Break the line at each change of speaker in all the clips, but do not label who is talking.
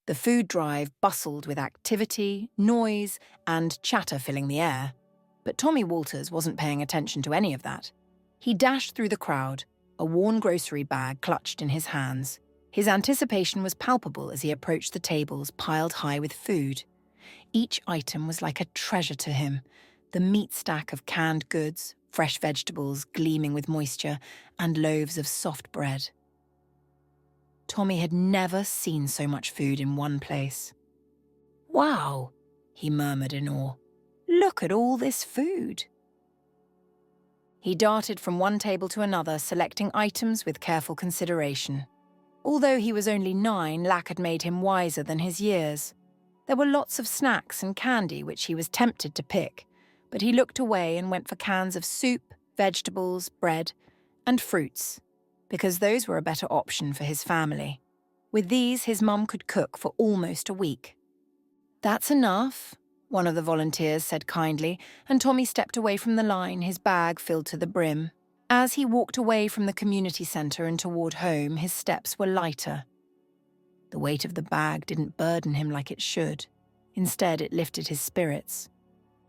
The food drive bustled with activity, noise, and chatter filling the air. But Tommy Walters wasn't paying attention to any of that. He dashed through the crowd, a worn grocery bag clutched in his hands. His anticipation was palpable as he approached the tables piled high with food. Each item was like a treasure to him. The meat stack of canned goods, fresh vegetables gleaming with moisture, and loaves of soft bread. Tommy had never seen so much food in one place. "Wow," he murmured in awe. "Look at all this food." He darted from one table to another, selecting items with careful consideration. Although he was only 9, lack had made him wiser than his years. There were lots of snacks and candy which he was tempted to pick, but he looked away and went for cans of soup, vegetables, bread, and fruits, because those were a better option for his family. With these, his mum could cook for almost a week. "That's enough," one of the volunteers said kindly, and Tommy stepped away from the line, his bag filled to the brim. As he walked away from the community centre and toward home, his steps were lighter. The weight of the bag didn't burden him like it should. Instead, it lifted his spirits.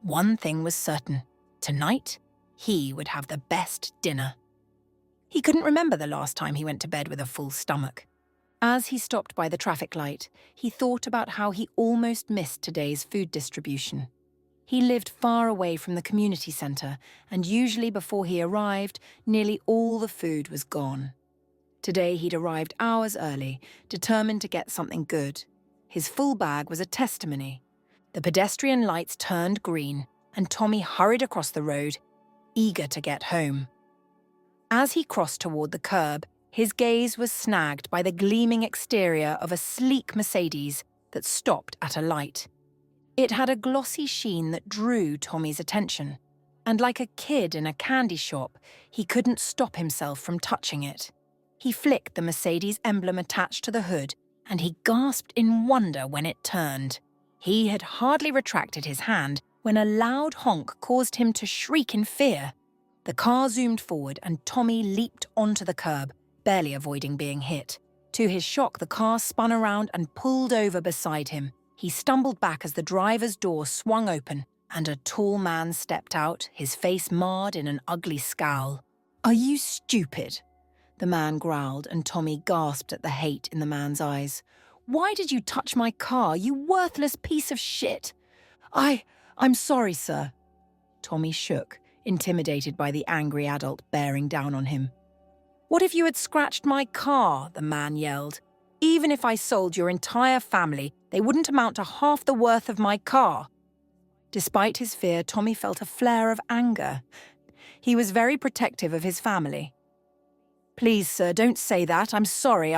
One thing was certain. Tonight, he would have the best dinner. He couldn't remember the last time he went to bed with a full stomach. As he stopped by the traffic light, he thought about how he almost missed today's food distribution. He lived far away from the community centre, and usually before he arrived, nearly all the food was gone. Today he'd arrived hours early, determined to get something good. His full bag was a testimony. The pedestrian lights turned green, and Tommy hurried across the road, eager to get home. As he crossed toward the curb, his gaze was snagged by the gleaming exterior of a sleek Mercedes that stopped at a light. It had a glossy sheen that drew Tommy's attention, and like a kid in a candy shop, he couldn't stop himself from touching it. He flicked the Mercedes emblem attached to the hood, and he gasped in wonder when it turned. He had hardly retracted his hand when a loud honk caused him to shriek in fear. The car zoomed forward and Tommy leaped onto the curb, barely avoiding being hit. To his shock, the car spun around and pulled over beside him. He stumbled back as the driver's door swung open, and a tall man stepped out, his face marred in an ugly scowl. "Are you stupid?" the man growled, and Tommy gasped at the hate in the man's eyes. "Why did you touch my car, you worthless piece of shit?" I'm sorry, sir." Tommy shook, intimidated by the angry adult bearing down on him. "What if you had scratched my car?" the man yelled. "Even if I sold your entire family, they wouldn't amount to half the worth of my car." Despite his fear, Tommy felt a flare of anger. He was very protective of his family. "Please, sir, don't say that. I'm sorry,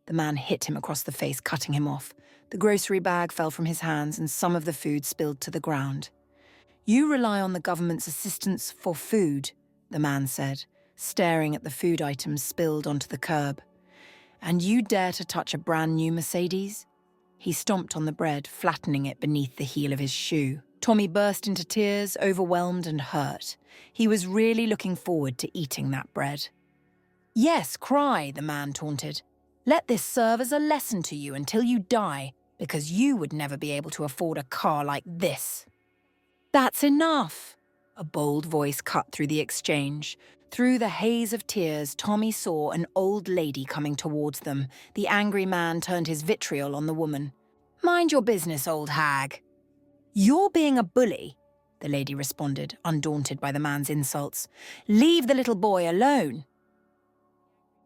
The man hit him across the face, cutting him off. The grocery bag fell from his hands and some of the food spilled to the ground. "You rely on the government's assistance for food," the man said, staring at the food items spilled onto the curb. "And you dare to touch a brand new Mercedes?" He stomped on the bread, flattening it beneath the heel of his shoe. Tommy burst into tears, overwhelmed and hurt. He was really looking forward to eating that bread. "Yes, cry," the man taunted. "Let this serve as a lesson to you until you die, because you would never be able to afford a car like this." "That's enough!" A bold voice cut through the exchange. Through the haze of tears, Tommy saw an old lady coming towards them. The angry man turned his vitriol on the woman. "Mind your business, old hag." "You're being a bully," the lady responded, undaunted by the man's insults. "Leave the little boy alone."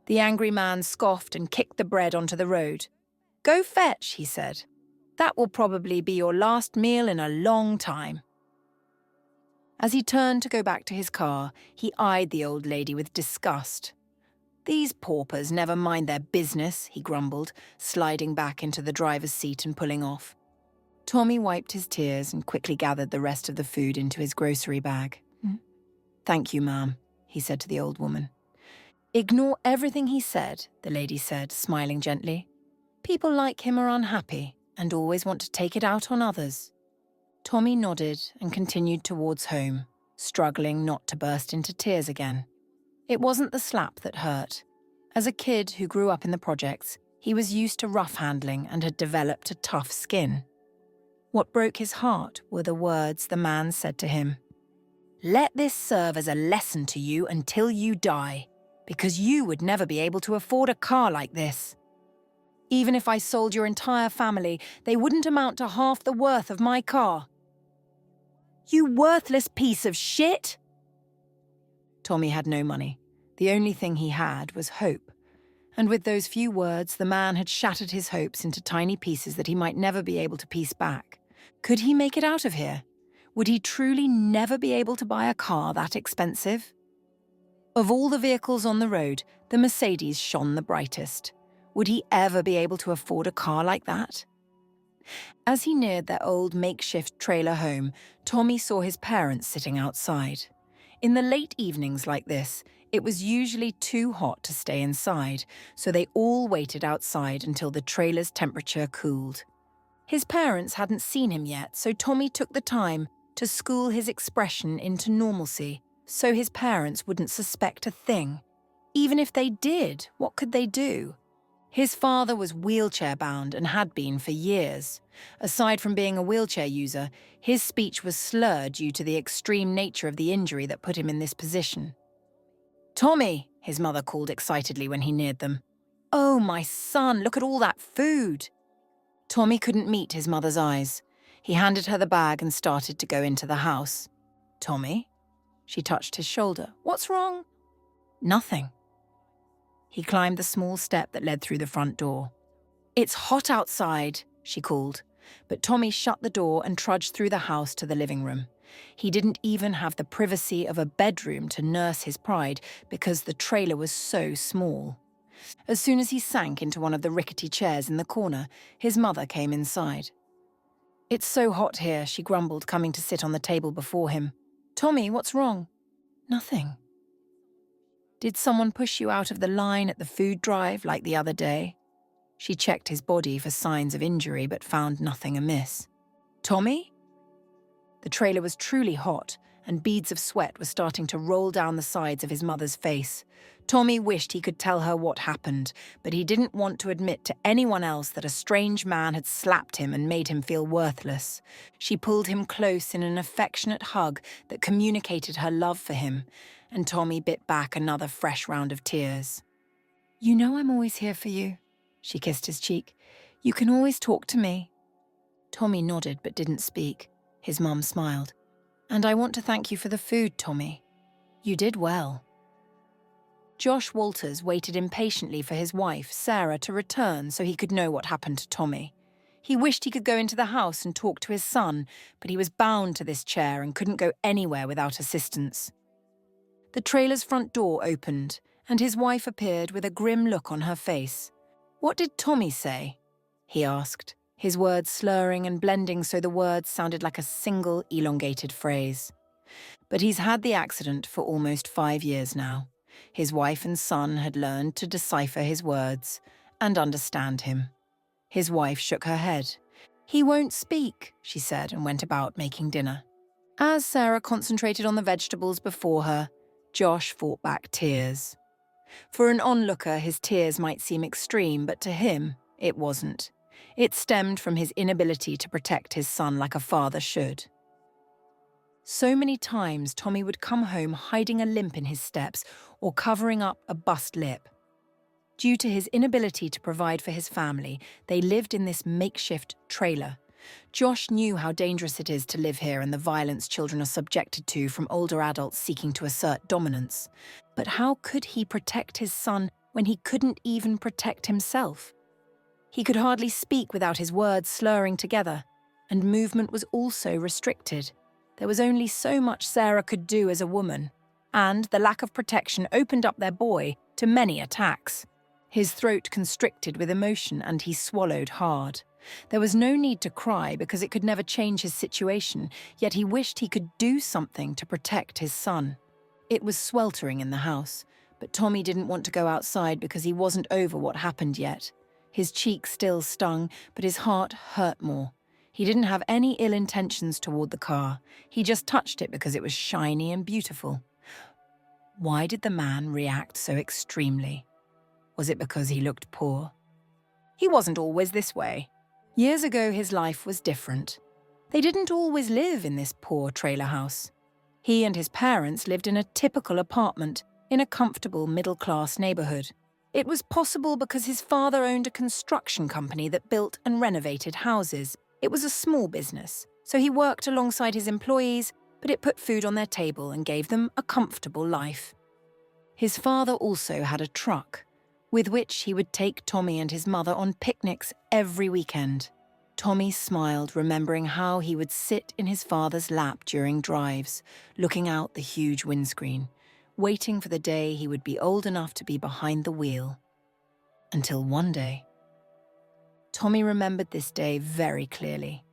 The angry man scoffed and kicked the bread onto the road. "Go fetch," he said. "That will probably be your last meal in a long time." As he turned to go back to his car, he eyed the old lady with disgust. "These paupers never mind their business," he grumbled, sliding back into the driver's seat and pulling off. Tommy wiped his tears and quickly gathered the rest of the food into his grocery bag. "Thank you, ma'am," he said to the old woman. "Ignore everything he said," the lady said, smiling gently. "People like him are unhappy and always want to take it out on others." Tommy nodded and continued towards home, struggling not to burst into tears again. It wasn't the slap that hurt. As a kid who grew up in the projects, He was used to rough handling and had developed a tough skin. What broke his heart were the words the man said to him. "Let this serve as a lesson to you until you die, because you would never be able to afford a car like this. Even if I sold your entire family, they wouldn't amount to half the worth of my car. You worthless piece of shit!" Tommy had no money. The only thing he had was hope. And with those few words, the man had shattered his hopes into tiny pieces that he might never be able to piece back. Could he make it out of here? Would he truly never be able to buy a car that expensive? Of all the vehicles on the road, the Mercedes shone the brightest. Would he ever be able to afford a car like that? As he neared their old makeshift trailer home, Tommy saw his parents sitting outside. In the late evenings like this, it was usually too hot to stay inside, so they all waited outside until the trailer's temperature cooled. His parents hadn't seen him yet, so Tommy took the time to school his expression into normalcy, so his parents wouldn't suspect a thing. Even if they did, what could they do? His father was wheelchair-bound and had been for years. Aside from being a wheelchair user, his speech was slurred due to the extreme nature of the injury that put him in this position. "Tommy," his mother called excitedly when he neared them. "Oh, my son, look at all that food." Tommy couldn't meet his mother's eyes. He handed her the bag and started to go into the house. "Tommy?" She touched his shoulder. "What's wrong?" "Nothing." He climbed the small step that led through the front door. "It's hot outside," she called, but Tommy shut the door and trudged through the house to the living room. He didn't even have the privacy of a bedroom to nurse his pride because the trailer was so small. As soon as he sank into one of the rickety chairs in the corner, his mother came inside. "It's so hot here," she grumbled, coming to sit on the table before him. "Tommy, what's wrong?" "Nothing." "Did someone push you out of the line at the food drive like the other day?" She checked his body for signs of injury but found nothing amiss. "Tommy?" The trailer was truly hot, and beads of sweat were starting to roll down the sides of his mother's face. Tommy wished he could tell her what happened, but he didn't want to admit to anyone else that a strange man had slapped him and made him feel worthless. She pulled him close in an affectionate hug that communicated her love for him, and Tommy bit back another fresh round of tears. "You know I'm always here for you." She kissed his cheek. "You can always talk to me." Tommy nodded but didn't speak. His mum smiled. "And I want to thank you for the food, Tommy. You did well." Josh Walters waited impatiently for his wife, Sarah, to return so he could know what happened to Tommy. He wished he could go into the house and talk to his son, but he was bound to this chair and couldn't go anywhere without assistance. The trailer's front door opened, and his wife appeared with a grim look on her face. "What did Tommy say?" he asked, his words slurring and blending so the words sounded like a single elongated phrase. But he's had the accident for almost 5 years now. His wife and son had learned to decipher his words and understand him. His wife shook her head. "He won't speak," she said, and went about making dinner. As Sarah concentrated on the vegetables before her, Josh fought back tears. For an onlooker, his tears might seem extreme, but to him, it wasn't. It stemmed from his inability to protect his son like a father should. So many times, Tommy would come home hiding a limp in his steps or covering up a bust lip. Due to his inability to provide for his family, they lived in this makeshift trailer. Josh knew how dangerous it is to live here and the violence children are subjected to from older adults seeking to assert dominance. But how could he protect his son when he couldn't even protect himself? He could hardly speak without his words slurring together, and movement was also restricted. There was only so much Sarah could do as a woman, and the lack of protection opened up their boy to many attacks. His throat constricted with emotion and he swallowed hard. There was no need to cry because it could never change his situation, yet he wished he could do something to protect his son. It was sweltering in the house, but Tommy didn't want to go outside because he wasn't over what happened yet. His cheek still stung, but his heart hurt more. He didn't have any ill intentions toward the car. He just touched it because it was shiny and beautiful. Why did the man react so extremely? Was it because he looked poor? He wasn't always this way. Years ago, his life was different. They didn't always live in this poor trailer house. He and his parents lived in a typical apartment in a comfortable middle-class neighborhood. It was possible because his father owned a construction company that built and renovated houses. It was a small business, so he worked alongside his employees, but it put food on their table and gave them a comfortable life. His father also had a truck, with which he would take Tommy and his mother on picnics every weekend. Tommy smiled, remembering how he would sit in his father's lap during drives, looking out the huge windscreen, waiting for the day he would be old enough to be behind the wheel. Until one day. Tommy remembered this day very clearly.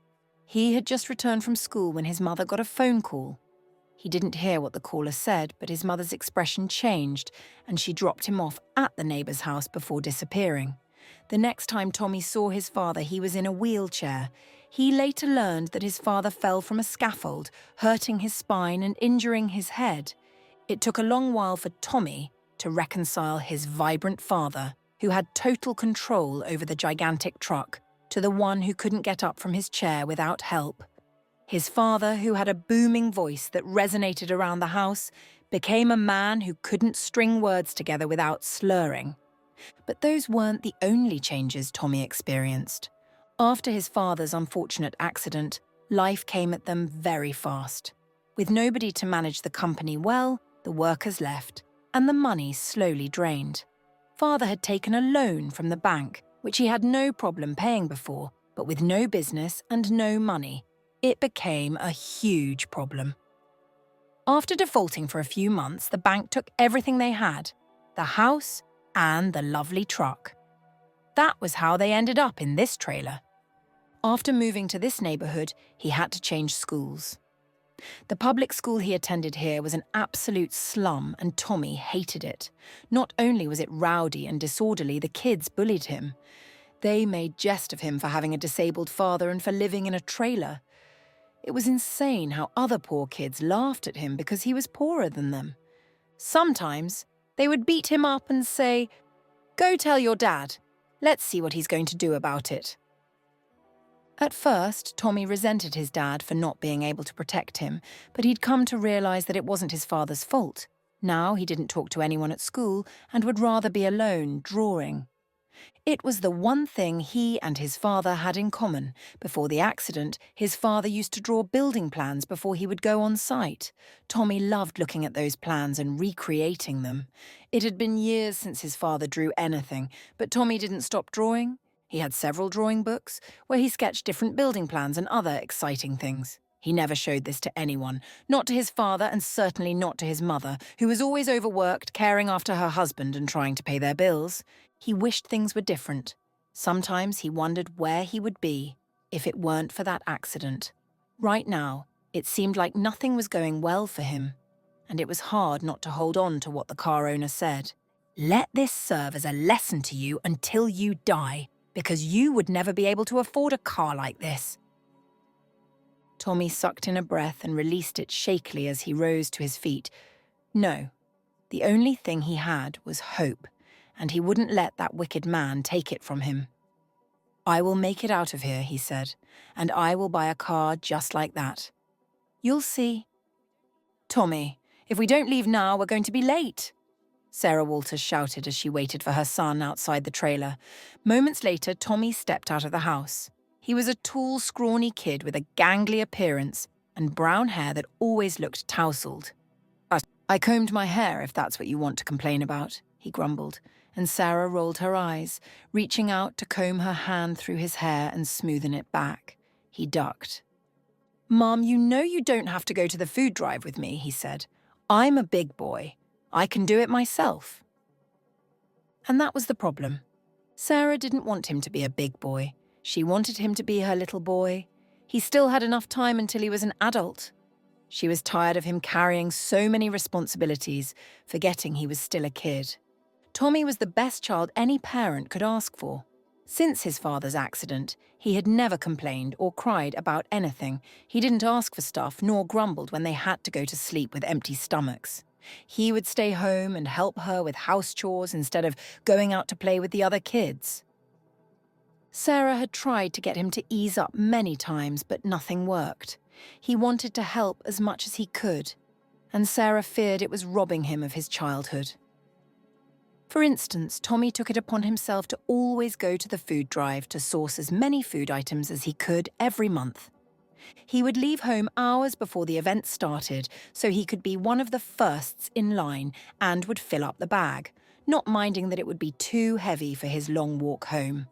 He had just returned from school when his mother got a phone call. He didn't hear what the caller said, but his mother's expression changed, and she dropped him off at the neighbor's house before disappearing. The next time Tommy saw his father, he was in a wheelchair. He later learned that his father fell from a scaffold, hurting his spine and injuring his head. It took a long while for Tommy to reconcile his vibrant father, who had total control over the gigantic truck, to the one who couldn't get up from his chair without help. His father, who had a booming voice that resonated around the house, became a man who couldn't string words together without slurring. But those weren't the only changes Tommy experienced. After his father's unfortunate accident, life came at them very fast. With nobody to manage the company well, the workers left, and the money slowly drained. Father had taken a loan from the bank, which he had no problem paying before, but with no business and no money, it became a huge problem. After defaulting for a few months, the bank took everything they had, the house and the lovely truck. That was how they ended up in this trailer. After moving to this neighborhood, he had to change schools. The public school he attended here was an absolute slum, and Tommy hated it. Not only was it rowdy and disorderly, the kids bullied him. They made jest of him for having a disabled father and for living in a trailer. It was insane how other poor kids laughed at him because he was poorer than them. Sometimes they would beat him up and say, "Go tell your dad. Let's see what he's going to do about it." At first, Tommy resented his dad for not being able to protect him, but he'd come to realize that it wasn't his father's fault. Now he didn't talk to anyone at school and would rather be alone, drawing. It was the one thing he and his father had in common. Before the accident, his father used to draw building plans before he would go on site. Tommy loved looking at those plans and recreating them. It had been years since his father drew anything, but Tommy didn't stop drawing. He had several drawing books where he sketched different building plans and other exciting things. He never showed this to anyone, not to his father and certainly not to his mother, who was always overworked, caring after her husband and trying to pay their bills. He wished things were different. Sometimes he wondered where he would be if it weren't for that accident. Right now, it seemed like nothing was going well for him, and it was hard not to hold on to what the car owner said. "Let this serve as a lesson to you until you die, because you would never be able to afford a car like this." Tommy sucked in a breath and released it shakily as he rose to his feet. No, the only thing he had was hope, and he wouldn't let that wicked man take it from him. "I will make it out of here," he said, "and I will buy a car just like that. You'll see." "Tommy, if we don't leave now, we're going to be late," Sarah Walters shouted as she waited for her son outside the trailer. Moments later, Tommy stepped out of the house. He was a tall, scrawny kid with a gangly appearance and brown hair that always looked tousled. "I combed my hair, if that's what you want to complain about," he grumbled, and Sarah rolled her eyes, reaching out to comb her hand through his hair and smoothen it back. He ducked. "Mom, you know you don't have to go to the food drive with me," he said. "I'm a big boy. I can do it myself." And that was the problem. Sarah didn't want him to be a big boy. She wanted him to be her little boy. He still had enough time until he was an adult. She was tired of him carrying so many responsibilities, forgetting he was still a kid. Tommy was the best child any parent could ask for. Since his father's accident, he had never complained or cried about anything. He didn't ask for stuff nor grumbled when they had to go to sleep with empty stomachs. He would stay home and help her with house chores instead of going out to play with the other kids. Sarah had tried to get him to ease up many times, but nothing worked. He wanted to help as much as he could, and Sarah feared it was robbing him of his childhood. For instance, Tommy took it upon himself to always go to the food drive to source as many food items as he could every month. He would leave home hours before the event started so he could be one of the firsts in line and would fill up the bag, not minding that it would be too heavy for his long walk home.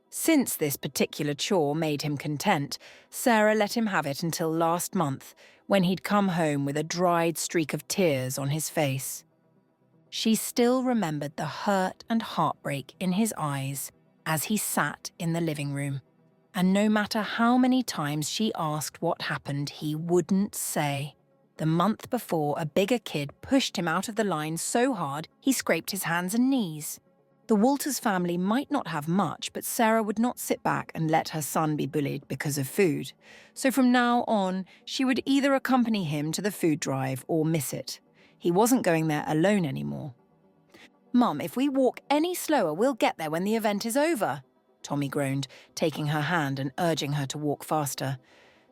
Since this particular chore made him content, Sarah let him have it until last month, when he'd come home with a dried streak of tears on his face. She still remembered the hurt and heartbreak in his eyes as he sat in the living room, and no matter how many times she asked what happened, he wouldn't say. The month before, a bigger kid pushed him out of the line so hard he scraped his hands and knees. The Walters family might not have much, but Sarah would not sit back and let her son be bullied because of food. So from now on, she would either accompany him to the food drive or miss it. He wasn't going there alone anymore. "Mum, if we walk any slower, we'll get there when the event is over," Tommy groaned, taking her hand and urging her to walk faster.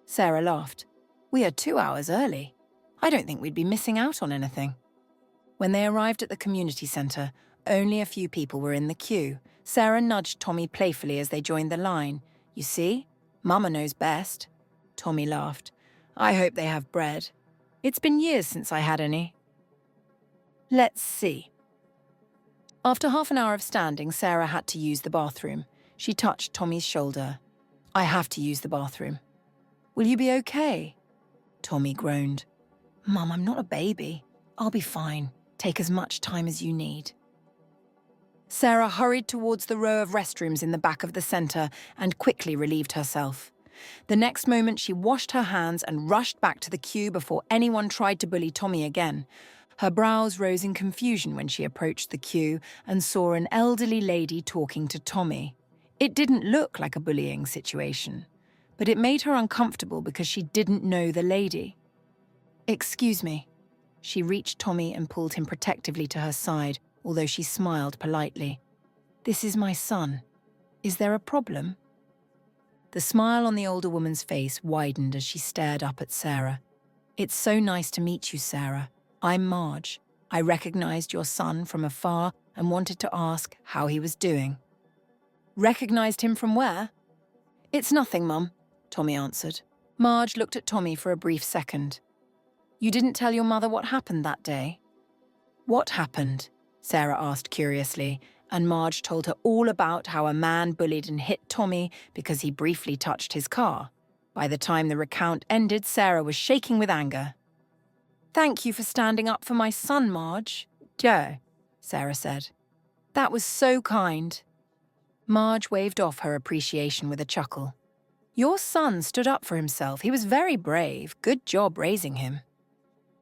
Sarah laughed. "We are 2 hours early. I don't think we'd be missing out on anything." When they arrived at the community centre, only a few people were in the queue. Sarah nudged Tommy playfully as they joined the line. "You see? Mama knows best." Tommy laughed. "I hope they have bread. It's been years since I had any." "Let's see." After half an hour of standing, Sarah had to use the bathroom. She touched Tommy's shoulder. "I have to use the bathroom." "Will you be okay?" Tommy groaned. "Mum, I'm not a baby. I'll be fine. Take as much time as you need." Sarah hurried towards the row of restrooms in the back of the centre and quickly relieved herself. The next moment, she washed her hands and rushed back to the queue before anyone tried to bully Tommy again. Her brows rose in confusion when she approached the queue and saw an elderly lady talking to Tommy. It didn't look like a bullying situation, but it made her uncomfortable because she didn't know the lady. "Excuse me." She reached Tommy and pulled him protectively to her side, although she smiled politely. "This is my son. Is there a problem?" The smile on the older woman's face widened as she stared up at Sarah. "It's so nice to meet you, Sarah. I'm Marge. I recognized your son from afar and wanted to ask how he was doing." "Recognized him from where?" "It's nothing, Mum," Tommy answered. Marge looked at Tommy for a brief second. "You didn't tell your mother what happened that day?" "What happened?" Sarah asked curiously, and Marge told her all about how a man bullied and hit Tommy because he briefly touched his car. By the time the recount ended, Sarah was shaking with anger. "Thank you for standing up for my son, Marge." "Joe," Sarah said. "That was so kind." Marge waved off her appreciation with a chuckle. "Your son stood up for himself. He was very brave. Good job raising him."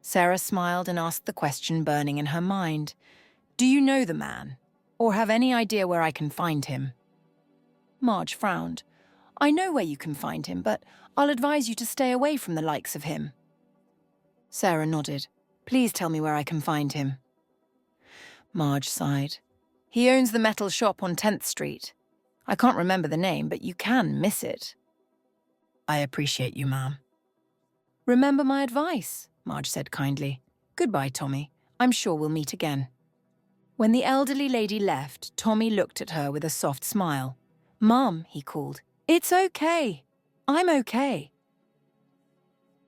Sarah smiled and asked the question burning in her mind. "Do you know the man, or have any idea where I can find him?" Marge frowned. "I know where you can find him, but I'll advise you to stay away from the likes of him." Sarah nodded. "Please tell me where I can find him." Marge sighed. "He owns the metal shop on 10th Street. I can't remember the name, but you can miss it." "I appreciate you, ma'am." "Remember my advice," Marge said kindly. "Goodbye, Tommy. I'm sure we'll meet again." When the elderly lady left, Tommy looked at her with a soft smile. "Mum," he called. "It's okay. I'm okay."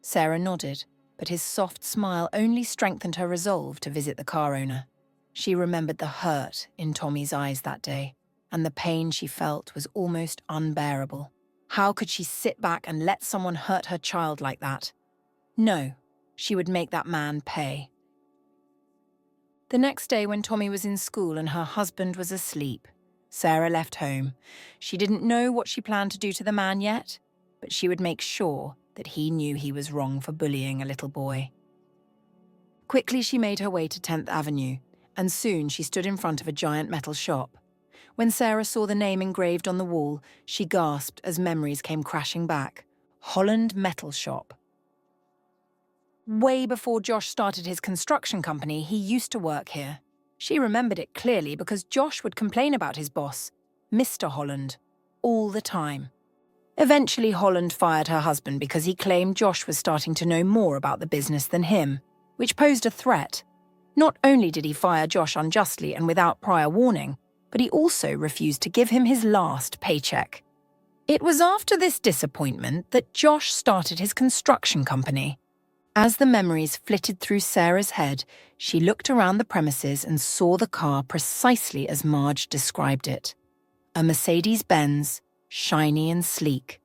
Sarah nodded, but his soft smile only strengthened her resolve to visit the car owner. She remembered the hurt in Tommy's eyes that day, and the pain she felt was almost unbearable. How could she sit back and let someone hurt her child like that? No, she would make that man pay. The next day, when Tommy was in school and her husband was asleep, Sarah left home. She didn't know what she planned to do to the man yet, but she would make sure that he knew he was wrong for bullying a little boy. Quickly, she made her way to 10th Avenue, and soon she stood in front of a giant metal shop. When Sarah saw the name engraved on the wall, she gasped as memories came crashing back. Holland Metal Shop. Way before Josh started his construction company, he used to work here. She remembered it clearly because Josh would complain about his boss, Mr. Holland, all the time. Eventually, Holland fired her husband because he claimed Josh was starting to know more about the business than him, which posed a threat. Not only did he fire Josh unjustly and without prior warning, but he also refused to give him his last paycheck. It was after this disappointment that Josh started his construction company. As the memories flitted through Sarah's head, she looked around the premises and saw the car precisely as Marge described it. A Mercedes-Benz, shiny and sleek.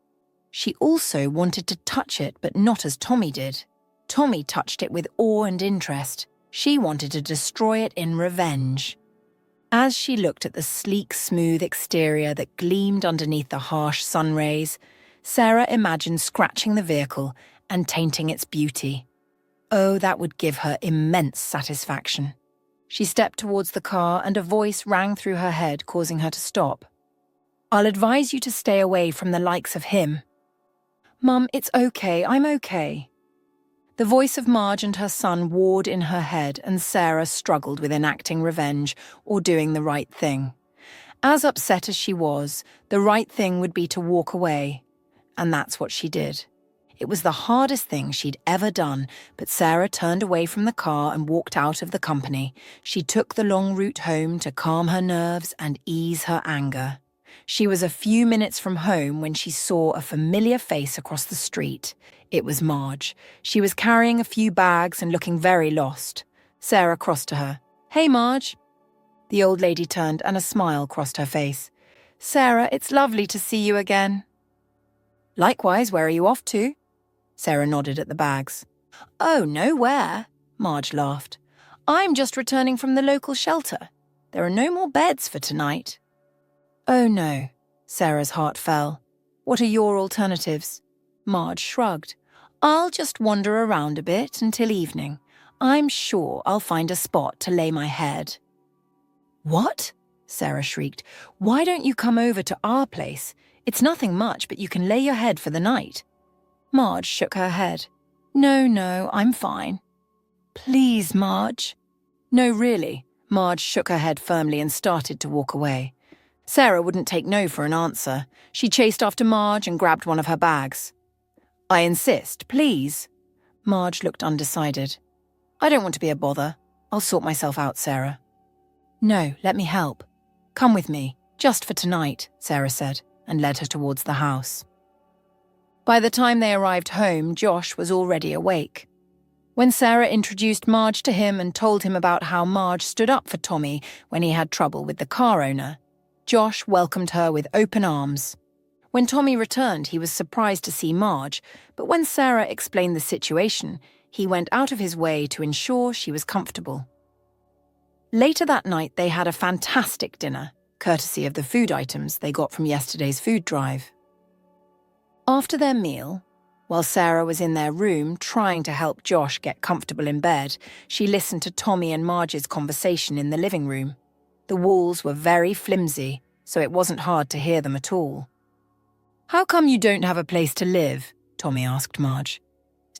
She also wanted to touch it, but not as Tommy did. Tommy touched it with awe and interest. She wanted to destroy it in revenge. As she looked at the sleek, smooth exterior that gleamed underneath the harsh sun rays, Sarah imagined scratching the vehicle and tainting its beauty. Oh, that would give her immense satisfaction. She stepped towards the car and a voice rang through her head, causing her to stop. "I'll advise you to stay away from the likes of him." "Mum, it's okay, I'm okay." The voice of Marge and her son warred in her head, and Sarah struggled with enacting revenge or doing the right thing. As upset as she was, the right thing would be to walk away, and that's what she did. It was the hardest thing she'd ever done, but Sarah turned away from the car and walked out of the company. She took the long route home to calm her nerves and ease her anger. She was a few minutes from home when she saw a familiar face across the street. It was Marge. She was carrying a few bags and looking very lost. Sarah crossed to her. "Hey, Marge." The old lady turned and a smile crossed her face. "Sarah, it's lovely to see you again." "Likewise, where are you off to?" Sarah nodded at the bags. "Oh, nowhere," Marge laughed. "I'm just returning from the local shelter. There are no more beds for tonight." "Oh no," Sarah's heart fell. "What are your alternatives?" Marge shrugged. "I'll just wander around a bit until evening. I'm sure I'll find a spot to lay my head." "What?" Sarah shrieked. "Why don't you come over to our place? It's nothing much, but you can lay your head for the night." Marge shook her head. No, I'm fine." "Please, Marge." "No, really." Marge shook her head firmly and started to walk away. Sarah wouldn't take no for an answer. She chased after Marge and grabbed one of her bags. "I insist, please." Marge looked undecided. "I don't want to be a bother. I'll sort myself out, Sarah." "No, let me help. Come with me, just for tonight," Sarah said, and led her towards the house. By the time they arrived home, Josh was already awake. When Sarah introduced Marge to him and told him about how Marge stood up for Tommy when he had trouble with the car owner, Josh welcomed her with open arms. When Tommy returned, he was surprised to see Marge, but when Sarah explained the situation, he went out of his way to ensure she was comfortable. Later that night, they had a fantastic dinner, courtesy of the food items they got from yesterday's food drive. After their meal, while Sarah was in their room trying to help Josh get comfortable in bed, she listened to Tommy and Marge's conversation in the living room. The walls were very flimsy, so it wasn't hard to hear them at all. "How come you don't have a place to live?" Tommy asked Marge.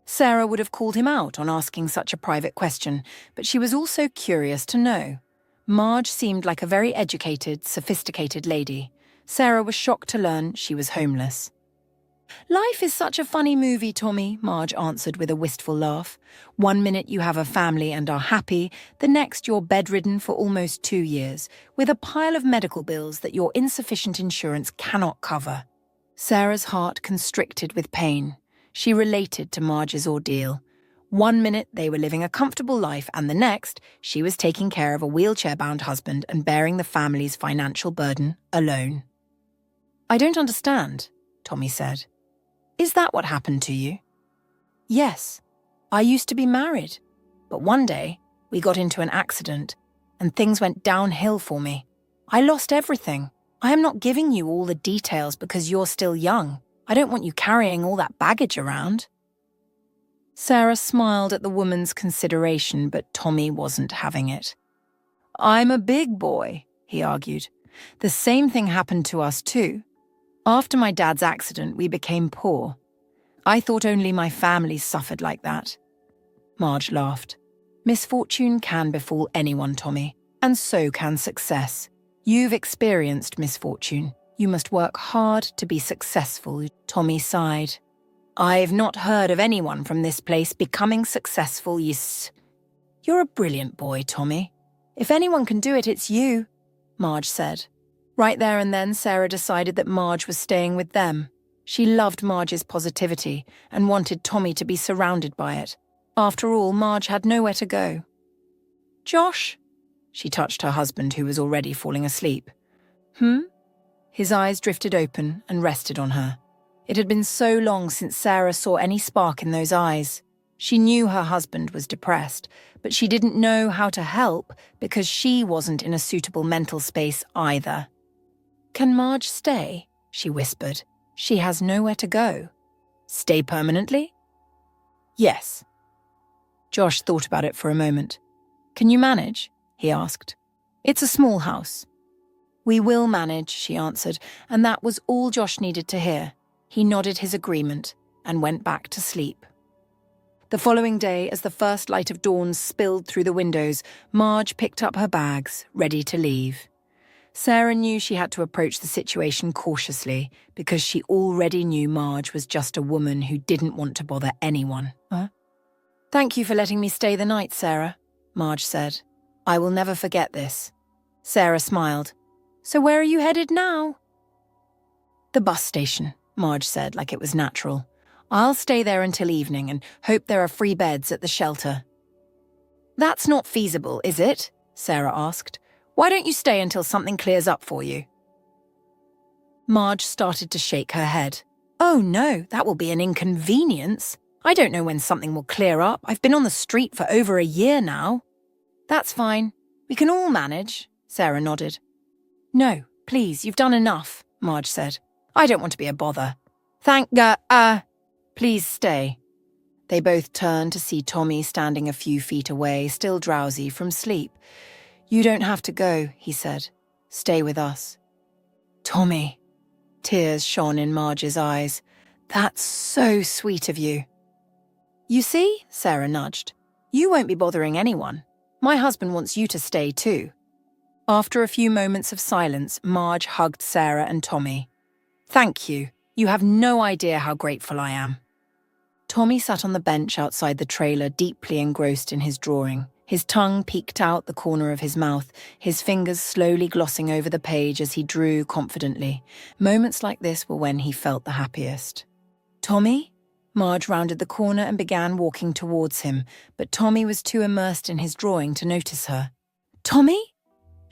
Sarah would have called him out on asking such a private question, but she was also curious to know. Marge seemed like a very educated, sophisticated lady. Sarah was shocked to learn she was homeless. "Life is such a funny movie, Tommy," Marge answered with a wistful laugh. "One minute you have a family and are happy, the next you're bedridden for almost 2 years, with a pile of medical bills that your insufficient insurance cannot cover." Sarah's heart constricted with pain. She related to Marge's ordeal. One minute they were living a comfortable life, and the next, she was taking care of a wheelchair-bound husband and bearing the family's financial burden alone. "I don't understand," Tommy said. "Is that what happened to you?" "Yes. I used to be married. But one day, we got into an accident, and things went downhill for me. I lost everything. I am not giving you all the details because you're still young. I don't want you carrying all that baggage around." Sarah smiled at the woman's consideration, but Tommy wasn't having it. "I'm a big boy," he argued. "The same thing happened to us too. After my dad's accident, we became poor. I thought only my family suffered like that." Marge laughed. "Misfortune can befall anyone, Tommy, and so can success. You've experienced misfortune. You must work hard to be successful, Tommy sighed. I've not heard of anyone from this place becoming successful, You're a brilliant boy, Tommy. If anyone can do it, it's you, Marge said. Right there and then, Sarah decided that Marge was staying with them. She loved Marge's positivity and wanted Tommy to be surrounded by it. After all, Marge had nowhere to go. Josh? She touched her husband, who was already falling asleep. His eyes drifted open and rested on her. It had been so long since Sarah saw any spark in those eyes. She knew her husband was depressed, but she didn't know how to help because she wasn't in a suitable mental space either. Can Marge stay? She whispered. She has nowhere to go. Stay permanently? Yes. Josh thought about it for a moment. Can you manage? He asked. It's a small house. We will manage, she answered, and that was all Josh needed to hear. He nodded his agreement and went back to sleep. The following day, as the first light of dawn spilled through the windows, Marge picked up her bags, ready to leave. Sarah knew she had to approach the situation cautiously because she already knew Marge was just a woman who didn't want to bother anyone. Thank you for letting me stay the night, Sarah, Marge said. I will never forget this. Sarah smiled. So where are you headed now? The bus station, Marge said like it was natural. I'll stay there until evening and hope there are free beds at the shelter. That's not feasible, is it? Sarah asked. Why don't you stay until something clears up for you? Marge started to shake her head. Oh no, that will be an inconvenience. I don't know when something will clear up. I've been on the street for over a year now. That's fine. We can all manage, Sarah nodded. No, please, you've done enough, Marge said. I don't want to be a bother. Please stay. They both turned to see Tommy standing a few feet away, still drowsy from sleep. You don't have to go, he said. Stay with us. Tommy. Tears shone in Marge's eyes. That's so sweet of you. You see, Sarah nudged. You won't be bothering anyone. My husband wants you to stay too. After a few moments of silence, Marge hugged Sarah and Tommy. Thank you. You have no idea how grateful I am. Tommy sat on the bench outside the trailer, deeply engrossed in his drawing. His tongue peeked out the corner of his mouth, his fingers slowly glossing over the page as he drew confidently. Moments like this were when he felt the happiest. Tommy? Marge rounded the corner and began walking towards him, but Tommy was too immersed in his drawing to notice her. Tommy?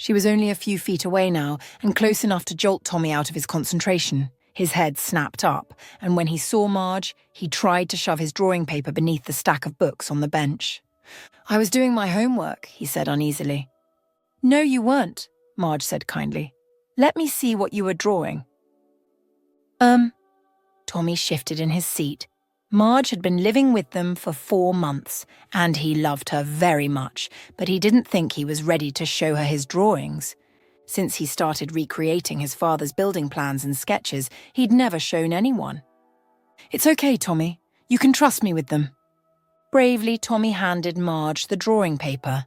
She was only a few feet away now, and close enough to jolt Tommy out of his concentration. His head snapped up, and when he saw Marge, he tried to shove his drawing paper beneath the stack of books on the bench. I was doing my homework, he said uneasily. No, you weren't, Marge said kindly. Let me see what you were drawing. Tommy shifted in his seat. Marge had been living with them for 4 months, and he loved her very much, but he didn't think he was ready to show her his drawings. Since he started recreating his father's building plans and sketches, he'd never shown anyone. It's okay, Tommy. You can trust me with them. Bravely, Tommy handed Marge the drawing paper.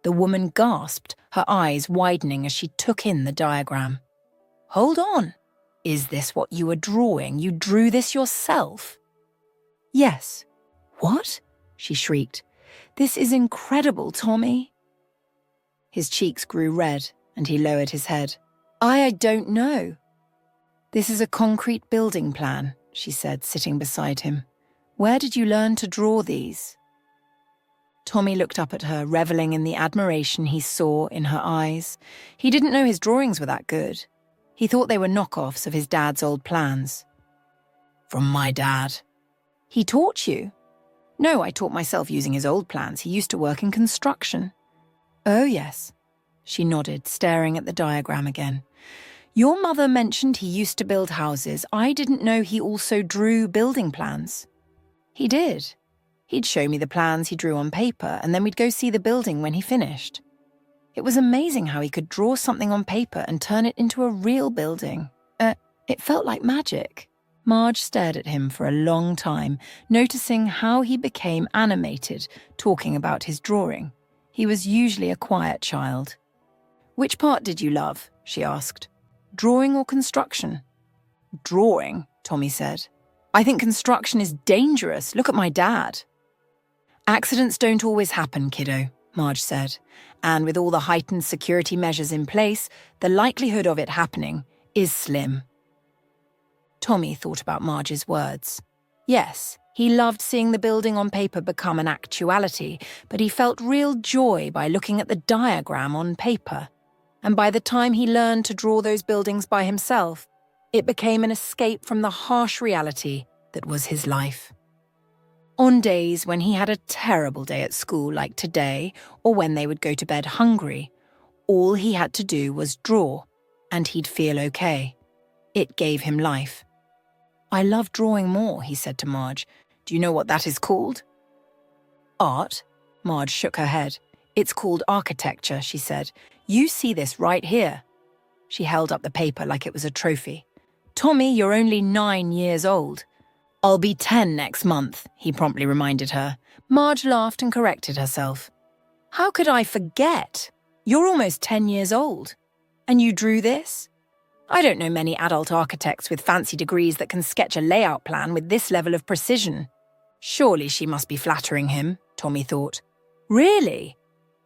The woman gasped, her eyes widening as she took in the diagram. Hold on. Is this what you were drawing? You drew this yourself? Yes. What? She shrieked. This is incredible, Tommy. His cheeks grew red, and he lowered his head. I don't know. This is a concrete building plan, she said, sitting beside him. Where did you learn to draw these? Tommy looked up at her, reveling in the admiration he saw in her eyes. He didn't know his drawings were that good. He thought they were knockoffs of his dad's old plans. From my dad. He taught you? No, I taught myself using his old plans. He used to work in construction. Oh, yes. She nodded, staring at the diagram again. Your mother mentioned he used to build houses. I didn't know he also drew building plans. He did. He'd show me the plans he drew on paper, and then we'd go see the building when he finished. It was amazing how he could draw something on paper and turn it into a real building. It felt like magic. Marge stared at him for a long time, noticing how he became animated, talking about his drawing. He was usually a quiet child. Which part did you love? She asked. Drawing or construction? Drawing, Tommy said. I think construction is dangerous. Look at my dad. Accidents don't always happen, kiddo, Marge said. And with all the heightened security measures in place, the likelihood of it happening is slim. Tommy thought about Marge's words. Yes, he loved seeing the building on paper become an actuality, but he felt real joy by looking at the diagram on paper. And by the time he learned to draw those buildings by himself, it became an escape from the harsh reality that was his life. On days when he had a terrible day at school like today, or when they would go to bed hungry, all he had to do was draw, and he'd feel okay. It gave him life. I love drawing more, he said to Marge. Do you know what that is called? Art? Marge shook her head. It's called architecture, she said. You see this right here. She held up the paper like it was a trophy. Tommy, you're only 9 years old. I'll be 10 next month, he promptly reminded her. Marge laughed and corrected herself. How could I forget? You're almost 10 years old. And you drew this? I don't know many adult architects with fancy degrees that can sketch a layout plan with this level of precision. Surely she must be flattering him, Tommy thought. Really?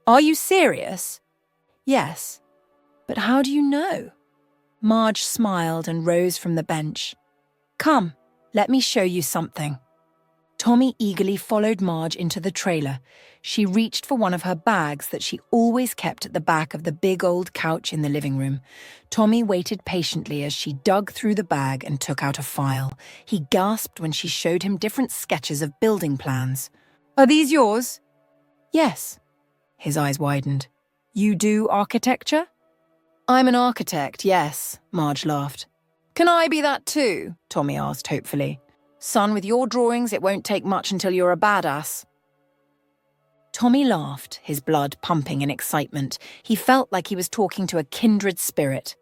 Are you serious? Yes. But how do you know? Marge smiled and rose from the bench. Come, let me show you something. Tommy eagerly followed Marge into the trailer. She reached for one of her bags that she always kept at the back of the big old couch in the living room. Tommy waited patiently as she dug through the bag and took out a file. He gasped when she showed him different sketches of building plans. Are these yours? Yes. His eyes widened. You do architecture? I'm an architect, yes, Marge laughed. Can I be that too? Tommy asked hopefully. Son, with your drawings, it won't take much until you're a badass. Tommy laughed, his blood pumping in excitement. He felt like he was talking to a kindred spirit.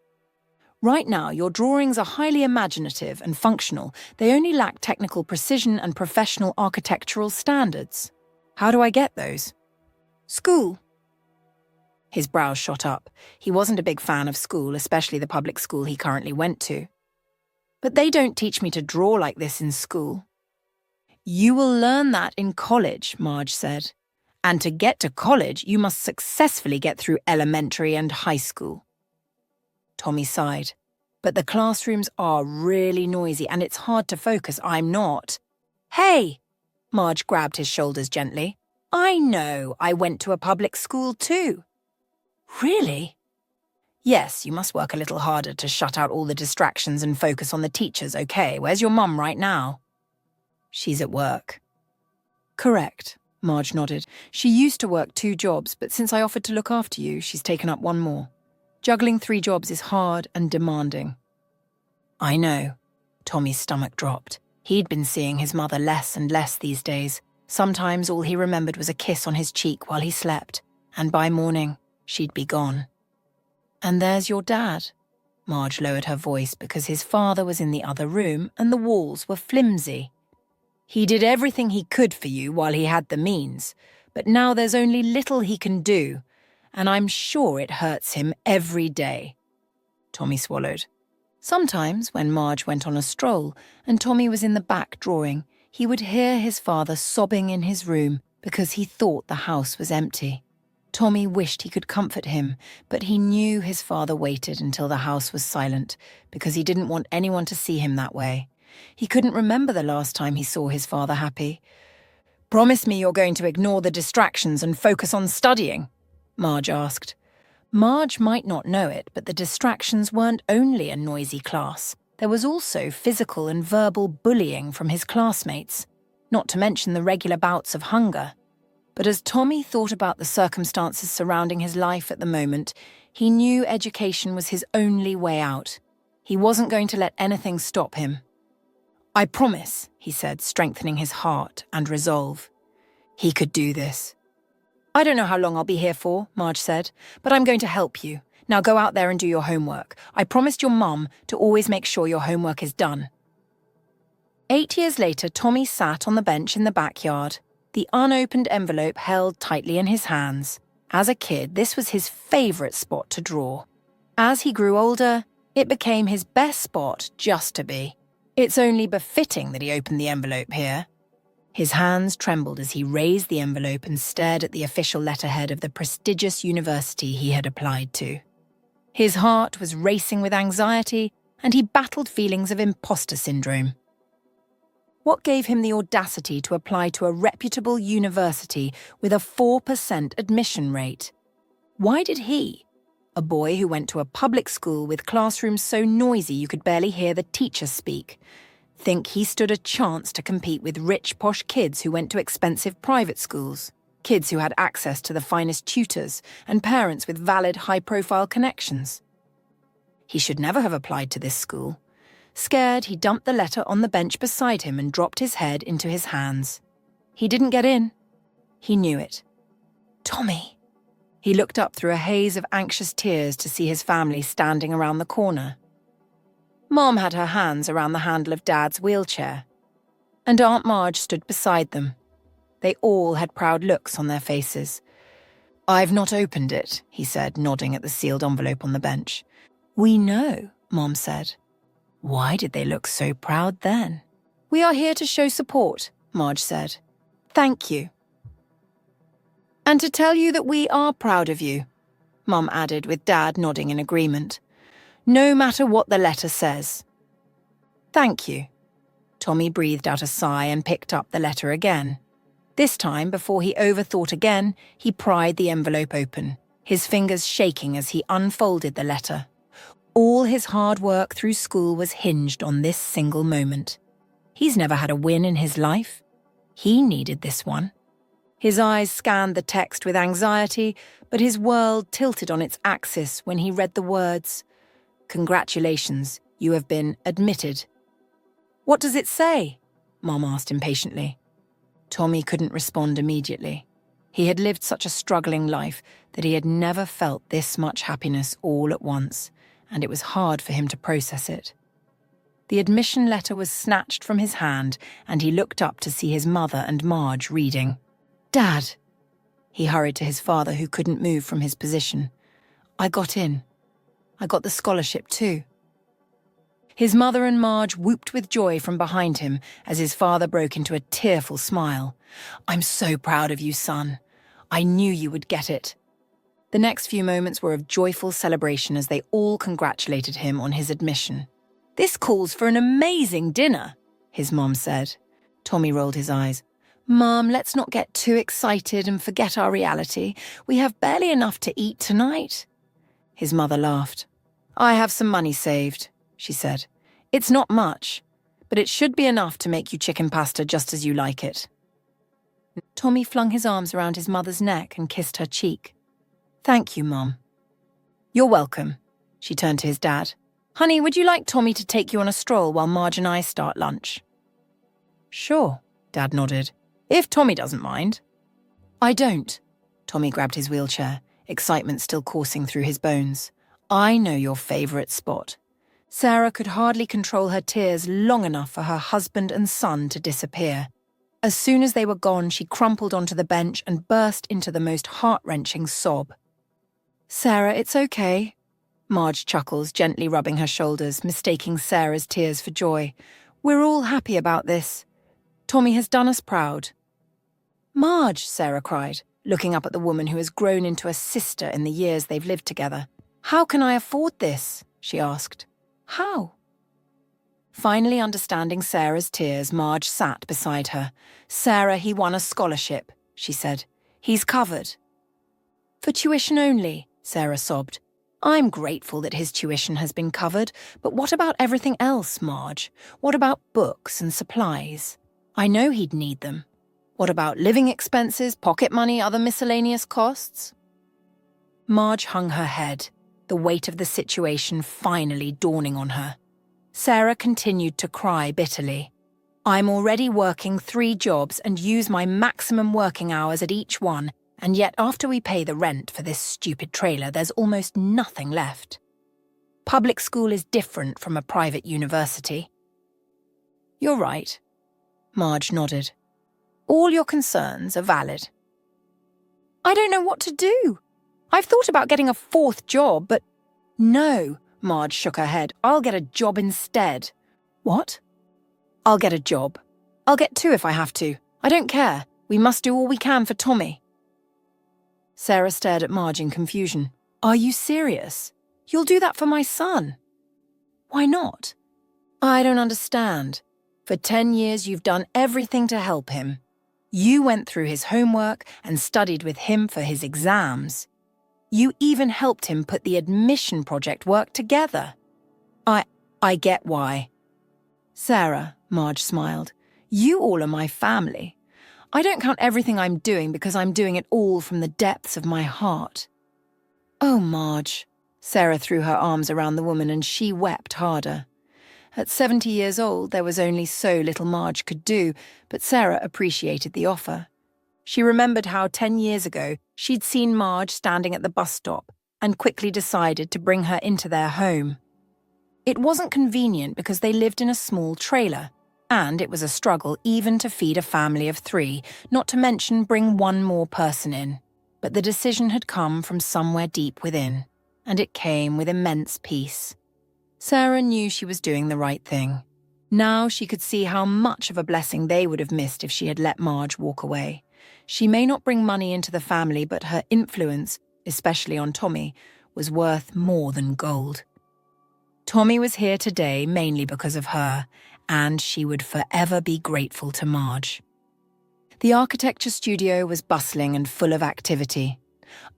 Right now, your drawings are highly imaginative and functional. They only lack technical precision and professional architectural standards. How do I get those? School. His brows shot up. He wasn't a big fan of school, especially the public school he currently went to. But they don't teach me to draw like this in school. You will learn that in college, Marge said. And to get to college, you must successfully get through elementary and high school. Tommy sighed. But the classrooms are really noisy and it's hard to focus. I'm not. Hey! Marge grabbed his shoulders gently. I know. I went to a public school too. Really? Yes, you must work a little harder to shut out all the distractions and focus on the teachers, okay? Where's your mum right now? She's at work. Correct, Marge nodded. She used to work 2 jobs, but since I offered to look after you, she's taken up 1 more. Juggling 3 jobs is hard and demanding. I know. Tommy's stomach dropped. He'd been seeing his mother less and less these days. Sometimes all he remembered was a kiss on his cheek while he slept, and by morning, she'd be gone. And there's your dad. Marge lowered her voice because his father was in the other room and the walls were flimsy. He did everything he could for you while he had the means, but now there's only little he can do, and I'm sure it hurts him every day. Tommy swallowed. Sometimes, when Marge went on a stroll and Tommy was in the back drawing, he would hear his father sobbing in his room because he thought the house was empty. Tommy wished he could comfort him, but he knew his father waited until the house was silent because he didn't want anyone to see him that way. He couldn't remember the last time he saw his father happy. Promise me you're going to ignore the distractions and focus on studying, Marge asked. Marge might not know it, but the distractions weren't only a noisy class. There was also physical and verbal bullying from his classmates, not to mention the regular bouts of hunger. But as Tommy thought about the circumstances surrounding his life at the moment, he knew education was his only way out. He wasn't going to let anything stop him. I promise, he said, strengthening his heart and resolve. He could do this. I don't know how long I'll be here for, Marge said, but I'm going to help you. Now go out there and do your homework. I promised your mum to always make sure your homework is done. 8 years later, Tommy sat on the bench in the backyard, the unopened envelope held tightly in his hands. As a kid, this was his favourite spot to draw. As he grew older, It became his best spot just to be. It's only befitting that he opened the envelope here. His hands trembled as he raised the envelope and stared at the official letterhead of the prestigious university he had applied to. His heart was racing with anxiety, and he battled feelings of imposter syndrome. What gave him the audacity to apply to a reputable university with a 4% admission rate? Why did he, a boy who went to a public school with classrooms so noisy you could barely hear the teacher speak, think he stood a chance to compete with rich, posh kids who went to expensive private schools, kids who had access to the finest tutors, and parents with valid, high-profile connections? He should never have applied to this school. Scared, he dumped the letter on the bench beside him and dropped his head into his hands. He didn't get in. He knew it. Tommy. He looked up through a haze of anxious tears to see his family standing around the corner. Mom had her hands around the handle of Dad's wheelchair, and Aunt Marge stood beside them. They all had proud looks on their faces. "I've not opened it," he said, nodding at the sealed envelope on the bench. "We know," Mom said. Why did they look so proud then? "We are here to show support," Marge said. "Thank you." "And to tell you that we are proud of you," Mom added, with Dad nodding in agreement. "No matter what the letter says." "Thank you." Tommy breathed out a sigh and picked up the letter again. This time, before he overthought again, he pried the envelope open, his fingers shaking as he unfolded the letter. All his hard work through school was hinged on this single moment. He's never had a win in his life. He needed this one. His eyes scanned the text with anxiety, but his world tilted on its axis when he read the words, "Congratulations, you have been admitted." "What does it say?" Mom asked impatiently. Tommy couldn't respond immediately. He had lived such a struggling life that he had never felt this much happiness all at once, and it was hard for him to process it. The admission letter was snatched from his hand, and he looked up to see his mother and Marge reading. "Dad!" He hurried to his father, who couldn't move from his position. "I got in. I got the scholarship too." His mother and Marge whooped with joy from behind him as his father broke into a tearful smile. "I'm so proud of you, son. I knew you would get it." The next few moments were of joyful celebration as they all congratulated him on his admission. "This calls for an amazing dinner," his mom said. Tommy rolled his eyes. "Mom, let's not get too excited and forget our reality. We have barely enough to eat tonight." His mother laughed. "I have some money saved," she said. "It's not much, but it should be enough to make you chicken pasta just as you like it." Tommy flung his arms around his mother's neck and kissed her cheek. "Thank you, Mom." "You're welcome." She turned to his dad. "Honey, would you like Tommy to take you on a stroll while Marge and I start lunch?" "Sure," Dad nodded. "If Tommy doesn't mind." "I don't." Tommy grabbed his wheelchair, excitement still coursing through his bones. "I know your favourite spot." Sarah could hardly control her tears long enough for her husband and son to disappear. As soon as they were gone, she crumpled onto the bench and burst into the most heart-wrenching sob. "Sarah, it's okay." Marge chuckles, gently rubbing her shoulders, mistaking Sarah's tears for joy. "We're all happy about this. Tommy has done us proud." "Marge," Sarah cried, looking up at the woman who has grown into a sister in the years they've lived together. "How can I afford this?" she asked. "How?" Finally understanding Sarah's tears, Marge sat beside her. "Sarah, he won a scholarship," she said. "He's covered." "For tuition only," Sarah sobbed. "I'm grateful that his tuition has been covered, but what about everything else, Marge? What about books and supplies? I know he'd need them. What about living expenses, pocket money, other miscellaneous costs?" Marge hung her head, the weight of the situation finally dawning on her. Sarah continued to cry bitterly. "I'm already working 3 jobs and use my maximum working hours at each one, and yet after we pay the rent for this stupid trailer, there's almost nothing left. Public school is different from a private university." "You're right," Marge nodded. "All your concerns are valid." "I don't know what to do. I've thought about getting a 4th job, but—" "No," Marge shook her head. "I'll get a job instead." "What?" "I'll get a job. I'll get two if I have to. I don't care. We must do all we can for Tommy." Sarah stared at Marge in confusion. "Are you serious? You'll do that for my son?" "Why not?" "I don't understand. For 10 years you've done everything to help him. You went through his homework and studied with him for his exams. You even helped him put the admission project work together. I get why." "Sarah," Marge smiled, "you all are my family. I don't count everything I'm doing because I'm doing it all from the depths of my heart." "Oh, Marge." Sarah threw her arms around the woman and she wept harder. At 70 years old, there was only so little Marge could do, but Sarah appreciated the offer. She remembered how 10 years ago she'd seen Marge standing at the bus stop and quickly decided to bring her into their home. It wasn't convenient because they lived in a small trailer, and it was a struggle even to feed a family of 3, not to mention bring one more person in. But the decision had come from somewhere deep within, and it came with immense peace. Sarah knew she was doing the right thing. Now she could see how much of a blessing they would have missed if she had let Marge walk away. She may not bring money into the family, but her influence, especially on Tommy, was worth more than gold. Tommy was here today mainly because of her, and she would forever be grateful to Marge. The architecture studio was bustling and full of activity.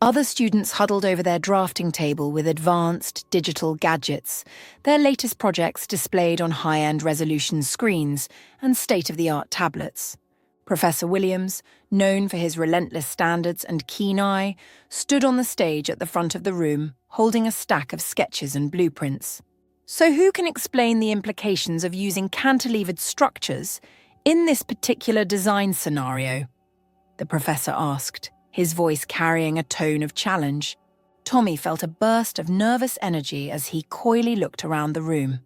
Other students huddled over their drafting table with advanced digital gadgets, their latest projects displayed on high-end resolution screens and state-of-the-art tablets. Professor Williams, known for his relentless standards and keen eye, stood on the stage at the front of the room, holding a stack of sketches and blueprints. "So who can explain the implications of using cantilevered structures in this particular design scenario?" the professor asked, his voice carrying a tone of challenge. Tommy felt a burst of nervous energy as he coyly looked around the room.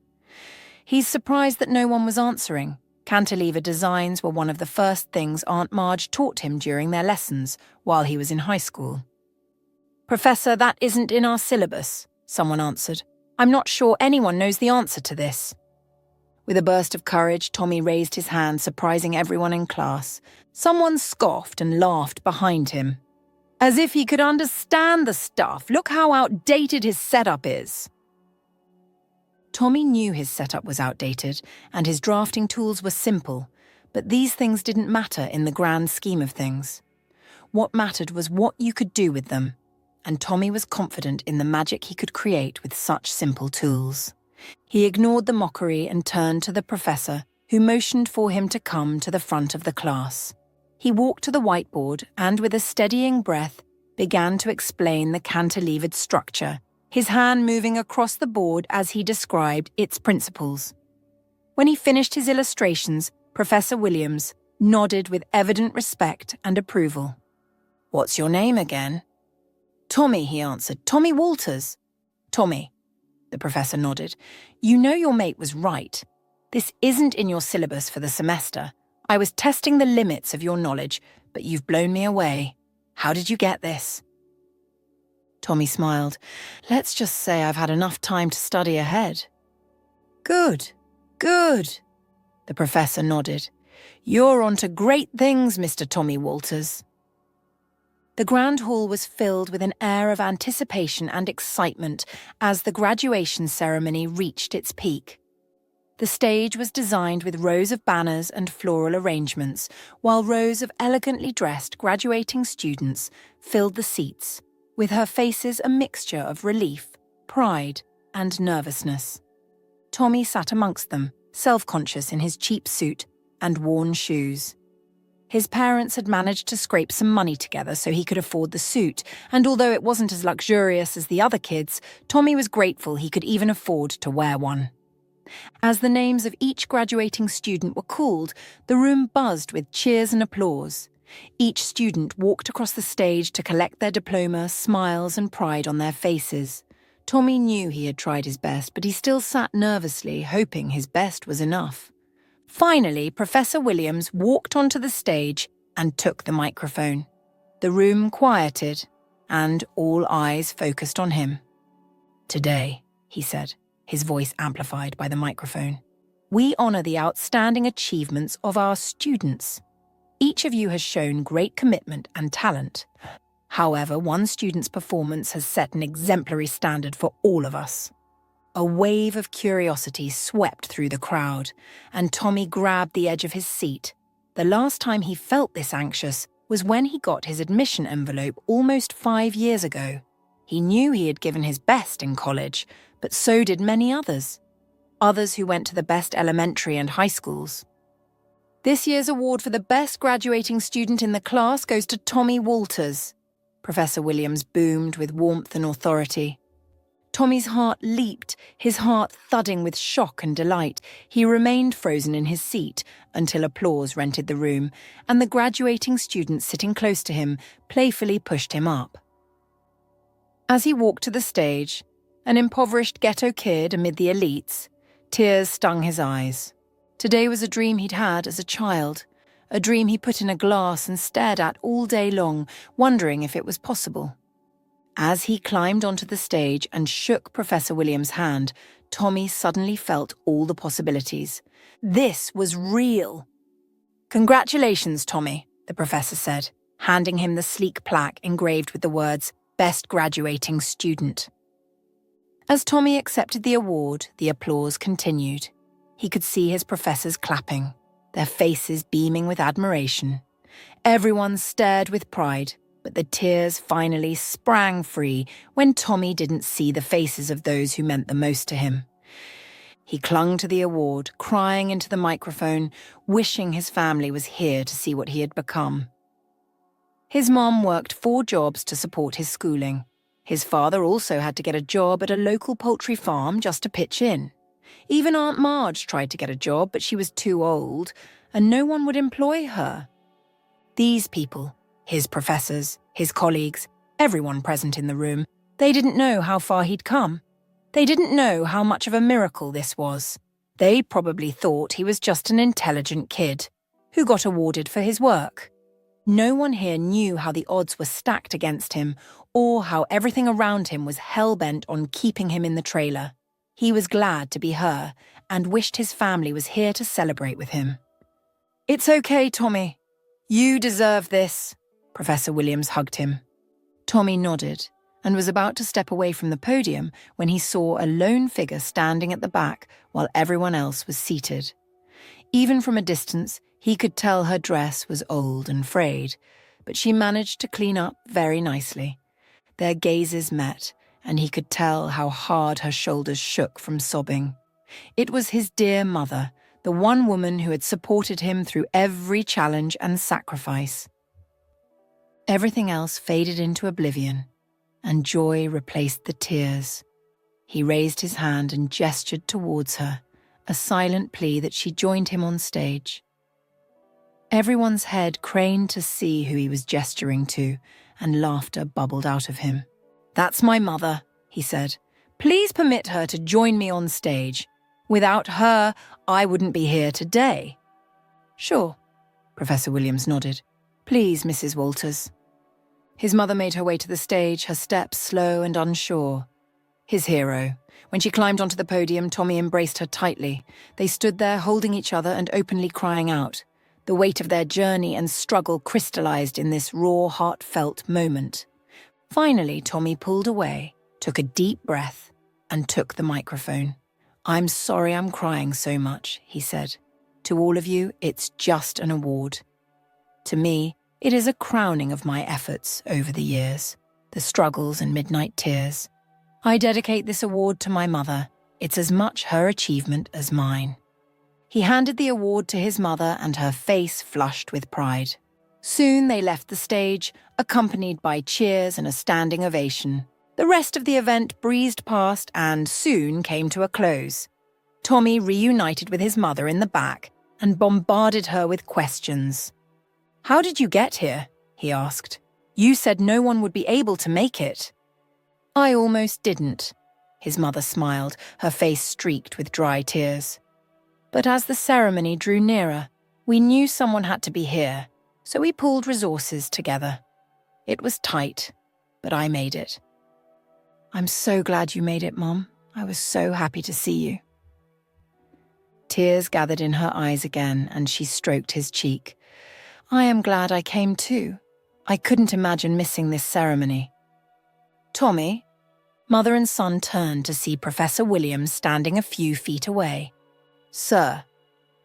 He's surprised that no one was answering. Cantilever designs were one of the first things Aunt Marge taught him during their lessons while he was in high school. "Professor, that isn't in our syllabus," someone answered. "I'm not sure anyone knows the answer to this." With a burst of courage, Tommy raised his hand, surprising everyone in class. Someone scoffed and laughed behind him. "As if he could understand the stuff. Look how outdated his setup is." Tommy knew his setup was outdated and his drafting tools were simple, but these things didn't matter in the grand scheme of things. What mattered was what you could do with them, and Tommy was confident in the magic he could create with such simple tools. He ignored the mockery and turned to the professor, who motioned for him to come to the front of the class. He walked to the whiteboard and, with a steadying breath, began to explain the cantilevered structure, his hand moving across the board as he described its principles. When he finished his illustrations, Professor Williams nodded with evident respect and approval. "What's your name again?" "Tommy," he answered. "Tommy Walters." "Tommy," the professor nodded. "You know your mate was right. This isn't in your syllabus for the semester. I was testing the limits of your knowledge, but you've blown me away. How did you get this?" Tommy smiled. "Let's just say I've had enough time to study ahead." "Good, good," the professor nodded. "You're on to great things, Mr. Tommy Walters." The grand hall was filled with an air of anticipation and excitement as the graduation ceremony reached its peak. The stage was designed with rows of banners and floral arrangements, while rows of elegantly dressed graduating students filled the seats, with her faces a mixture of relief, pride, and nervousness. Tommy sat amongst them, self-conscious in his cheap suit and worn shoes. His parents had managed to scrape some money together so he could afford the suit, and although it wasn't as luxurious as the other kids, Tommy was grateful he could even afford to wear one. As the names of each graduating student were called, the room buzzed with cheers and applause. Each student walked across the stage to collect their diploma, smiles and pride on their faces. Tommy knew he had tried his best, but he still sat nervously, hoping his best was enough. Finally, Professor Williams walked onto the stage and took the microphone. The room quieted, and all eyes focused on him. Today, he said, his voice amplified by the microphone. We honor the outstanding achievements of our students. Each of you has shown great commitment and talent. However, one student's performance has set an exemplary standard for all of us. A wave of curiosity swept through the crowd, and Tommy grabbed the edge of his seat. The last time he felt this anxious was when he got his admission envelope almost 5 years ago. He knew he had given his best in college, but so did many others. Others who went to the best elementary and high schools. This year's award for the best graduating student in the class goes to Tommy Walters, Professor Williams boomed with warmth and authority. Tommy's heart leaped, his heart thudding with shock and delight. He remained frozen in his seat until applause rented the room, and the graduating student sitting close to him playfully pushed him up. As he walked to the stage, an impoverished ghetto kid amid the elites, tears stung his eyes. Today was a dream he'd had as a child, a dream he put in a glass and stared at all day long, wondering if it was possible. As he climbed onto the stage and shook Professor Williams' hand, Tommy suddenly felt all the possibilities. This was real. Congratulations, Tommy, the professor said, handing him the sleek plaque engraved with the words, Best Graduating Student. As Tommy accepted the award, the applause continued. He could see his professors clapping, their faces beaming with admiration. Everyone stared with pride, but the tears finally sprang free when Tommy didn't see the faces of those who meant the most to him. He clung to the award, crying into the microphone, wishing his family was here to see what he had become. His mom worked 4 jobs to support his schooling. His father also had to get a job at a local poultry farm just to pitch in. Even Aunt Marge tried to get a job, but she was too old, and no one would employ her. These people, his professors, his colleagues, everyone present in the room, they didn't know how far he'd come. They didn't know how much of a miracle this was. They probably thought he was just an intelligent kid who got awarded for his work. No one here knew how the odds were stacked against him or how everything around him was hell-bent on keeping him in the trailer. He was glad to be her and wished his family was here to celebrate with him. It's okay, Tommy. You deserve this. Professor Williams hugged him. Tommy nodded and was about to step away from the podium when he saw a lone figure standing at the back while everyone else was seated. Even from a distance, he could tell her dress was old and frayed, but she managed to clean up very nicely. Their gazes met, and he could tell how hard her shoulders shook from sobbing. It was his dear mother, the one woman who had supported him through every challenge and sacrifice. Everything else faded into oblivion, and joy replaced the tears. He raised his hand and gestured towards her, a silent plea that she joined him on stage. Everyone's head craned to see who he was gesturing to, and laughter bubbled out of him. That's my mother, he said. Please permit her to join me on stage. Without her, I wouldn't be here today. Sure, Professor Williams nodded. Please, Mrs. Walters. His mother made her way to the stage, her steps slow and unsure. His hero. When she climbed onto the podium, Tommy embraced her tightly. They stood there holding each other and openly crying out. The weight of their journey and struggle crystallized in this raw, heartfelt moment. Finally, Tommy pulled away, took a deep breath, and took the microphone. I'm sorry I'm crying so much, he said. To all of you, it's just an award. To me, it is a crowning of my efforts over the years, the struggles and midnight tears. I dedicate this award to my mother. It's as much her achievement as mine. He handed the award to his mother, and her face flushed with pride. Soon they left the stage, accompanied by cheers and a standing ovation. The rest of the event breezed past and soon came to a close. Tommy reunited with his mother in the back and bombarded her with questions. How did you get here? He asked. You said no one would be able to make it. I almost didn't. His mother smiled, her face streaked with dry tears. But as the ceremony drew nearer, we knew someone had to be here, so we pooled resources together. It was tight, but I made it. I'm so glad you made it, Mom, I was so happy to see you." Tears gathered in her eyes again, and she stroked his cheek. "I am glad I came too. I couldn't imagine missing this ceremony." "Tommy?" Mother and son turned to see Professor Williams standing a few feet away. "Sir."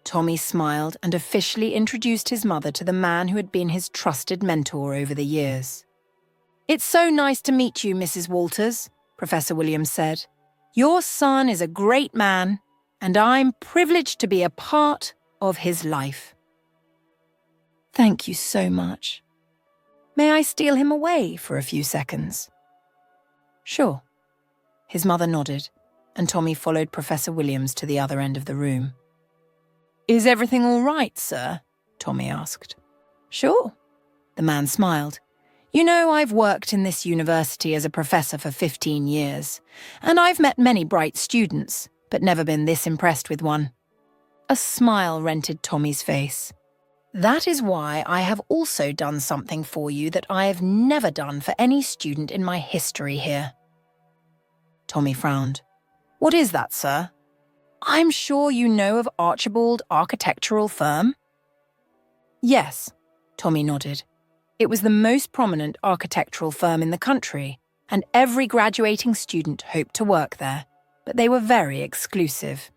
Tommy smiled and officially introduced his mother to the man who had been his trusted mentor over the years. "It's so nice to meet you, Mrs. Walters," Professor Williams said. "Your son is a great man, and I'm privileged to be a part of his life." "Thank you so much. May I steal him away for a few seconds?" "Sure." His mother nodded, and Tommy followed Professor Williams to the other end of the room. "Is everything all right, sir?" Tommy asked. "Sure." The man smiled. "You know, I've worked in this university as a professor for 15 years, and I've met many bright students, but never been this impressed with one." A smile rented Tommy's face. "That is why I have also done something for you that I have never done for any student in my history here." Tommy frowned. "What is that, sir?" "I'm sure you know of Archibald Architectural Firm?" "Yes," Tommy nodded. It was the most prominent architectural firm in the country, and every graduating student hoped to work there, but they were very exclusive.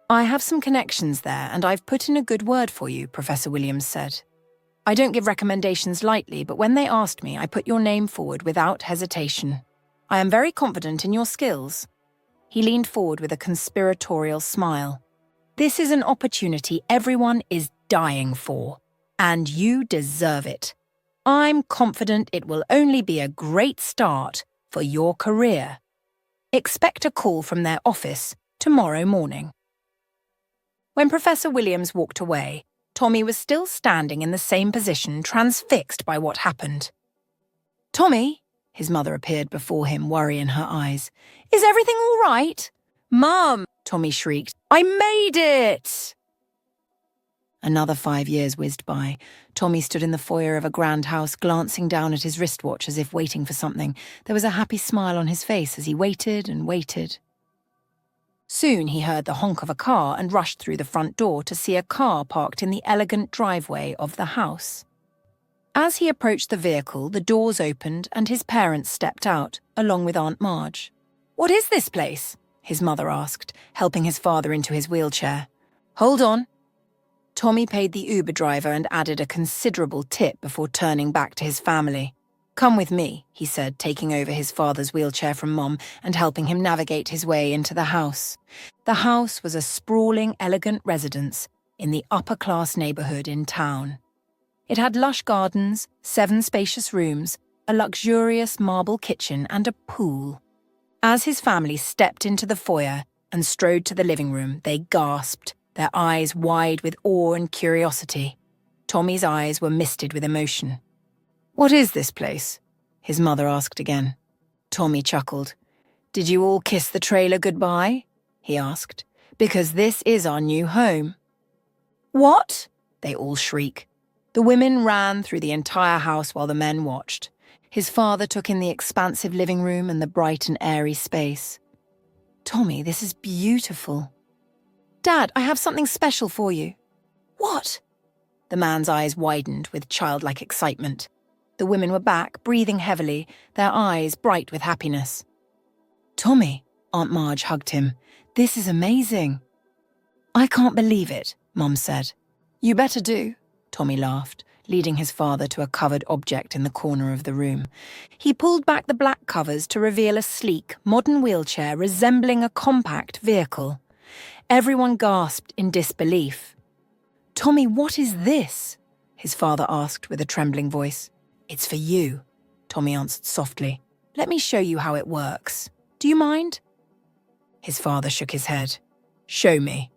"I have some connections there, and I've put in a good word for you," Professor Williams said. "I don't give recommendations lightly, but when they asked me, I put your name forward without hesitation. I am very confident in your skills." He leaned forward with a conspiratorial smile. "This is an opportunity everyone is dying for, and you deserve it. I'm confident it will only be a great start for your career. Expect a call from their office tomorrow morning." When Professor Williams walked away, Tommy was still standing in the same position, transfixed by what happened. "Tommy?" His mother appeared before him, worry in her eyes. "Is everything all right?" "Mum!" Tommy shrieked. "I made it!" Another 5 years whizzed by. Tommy stood in the foyer of a grand house, glancing down at his wristwatch as if waiting for something. There was a happy smile on his face as he waited and waited. Soon he heard the honk of a car and rushed through the front door to see a car parked in the elegant driveway of the house. As he approached the vehicle, the doors opened and his parents stepped out, along with Aunt Marge. "What is this place?" his mother asked, helping his father into his wheelchair. "Hold on." Tommy paid the Uber driver and added a considerable tip before turning back to his family. "Come with me," he said, taking over his father's wheelchair from Mom and helping him navigate his way into the house. The house was a sprawling, elegant residence in the upper-class neighborhood in town. It had lush gardens, 7 spacious rooms, a luxurious marble kitchen, and a pool. As his family stepped into the foyer and strode to the living room, they gasped, their eyes wide with awe and curiosity. Tommy's eyes were misted with emotion. "What is this place?" his mother asked again. Tommy chuckled. "Did you all kiss the trailer goodbye?" he asked. "Because this is our new home." "What?" they all shrieked. The women ran through the entire house while the men watched. His father took in the expansive living room and the bright and airy space. "Tommy, this is beautiful." "Dad, I have something special for you." "What?" The man's eyes widened with childlike excitement. The women were back, breathing heavily, their eyes bright with happiness. "Tommy," Aunt Marge hugged him. "This is amazing." "I can't believe it," Mum said. "You better do," Tommy laughed, leading his father to a covered object in the corner of the room. He pulled back the black covers to reveal a sleek, modern wheelchair resembling a compact vehicle. Everyone gasped in disbelief. "Tommy, what is this?" his father asked with a trembling voice. "It's for you," Tommy answered softly. "Let me show you how it works. Do you mind?" His father shook his head. "Show me."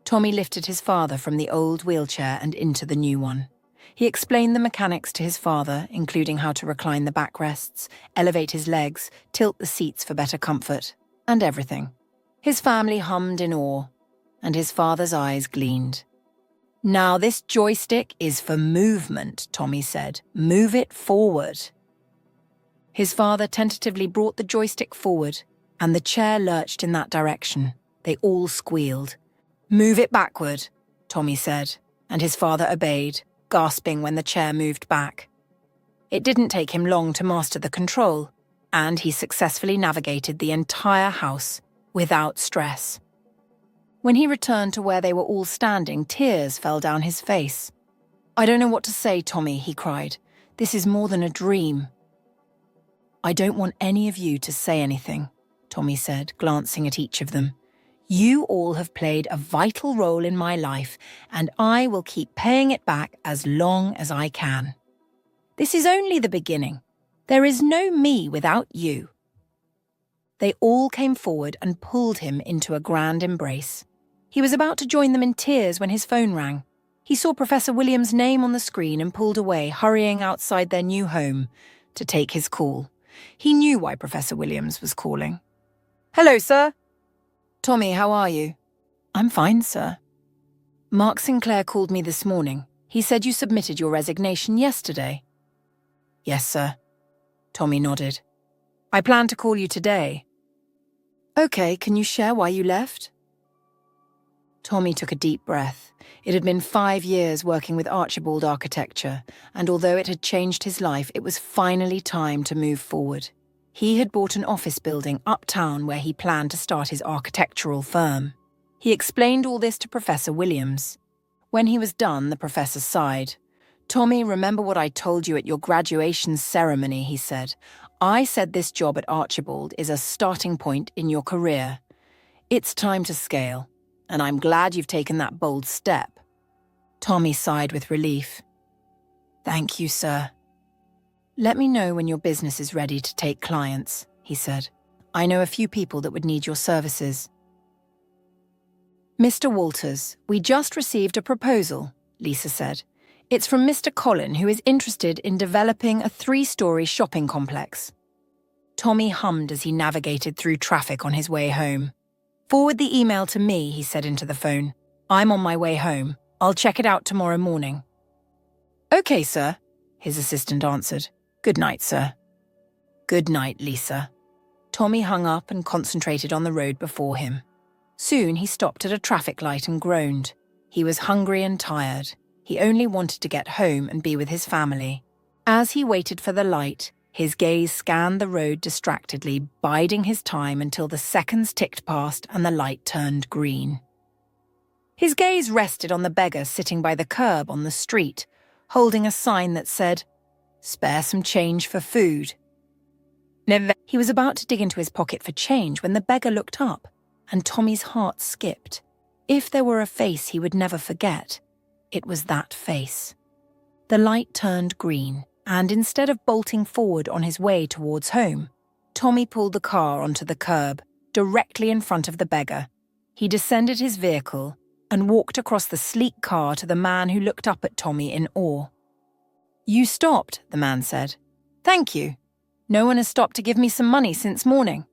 Tommy lifted his father from the old wheelchair and into the new one. He explained the mechanics to his father, including how to recline the backrests, elevate his legs, tilt the seats for better comfort, and everything. His family hummed in awe, and his father's eyes gleamed. "Now this joystick is for movement," Tommy said. "Move it forward." His father tentatively brought the joystick forward, and the chair lurched in that direction. They all squealed. "Move it backward," Tommy said, and his father obeyed, gasping when the chair moved back. It didn't take him long to master the control, and he successfully navigated the entire house without stress. When he returned to where they were all standing, tears fell down his face. "I don't know what to say, Tommy," he cried. "This is more than a dream." "I don't want any of you to say anything," Tommy said, glancing at each of them. "You all have played a vital role in my life, and I will keep paying it back as long as I can. This is only the beginning. There is no me without you." They all came forward and pulled him into a grand embrace. He was about to join them in tears when his phone rang. He saw Professor Williams' name on the screen and pulled away, hurrying outside their new home to take his call. He knew why Professor Williams was calling. "Hello, sir." "Tommy, how are you?" "I'm fine, sir." "Mark Sinclair called me this morning. He said you submitted your resignation yesterday." "Yes, sir." Tommy nodded. "I plan to call you today." "Okay, can you share why you left?" Tommy took a deep breath. It had been 5 years working with Archibald Architecture, and although it had changed his life, it was finally time to move forward. He had bought an office building uptown where he planned to start his architectural firm. He explained all this to Professor Williams. When he was done, the professor sighed. "Tommy, remember what I told you at your graduation ceremony," he said. "I said this job at Archibald is a starting point in your career. It's time to scale, and I'm glad you've taken that bold step." Tommy sighed with relief. "Thank you, sir." "Let me know when your business is ready to take clients," he said. "I know a few people that would need your services." "Mr. Walters, we just received a proposal," Lisa said. "It's from Mr. Collin, who is interested in developing a 3-story shopping complex." Tommy hummed as he navigated through traffic on his way home. "Forward the email to me," he said into the phone. "I'm on my way home. I'll check it out tomorrow morning." "Okay, sir," his assistant answered. "Good night, sir." "Good night, Lisa." Tommy hung up and concentrated on the road before him. Soon he stopped at a traffic light and groaned. He was hungry and tired. He only wanted to get home and be with his family. As he waited for the light, his gaze scanned the road distractedly, biding his time until the seconds ticked past and the light turned green. His gaze rested on the beggar sitting by the curb on the street, holding a sign that said, "Spare some change for food." He was about to dig into his pocket for change when the beggar looked up, and Tommy's heart skipped. If there were a face he would never forget, it was that face. The light turned green, and instead of bolting forward on his way towards home, Tommy pulled the car onto the curb, directly in front of the beggar. He descended his vehicle and walked across the sleek car to the man who looked up at Tommy in awe. "You stopped," the man said. "Thank you. No one has stopped to give me some money since morning."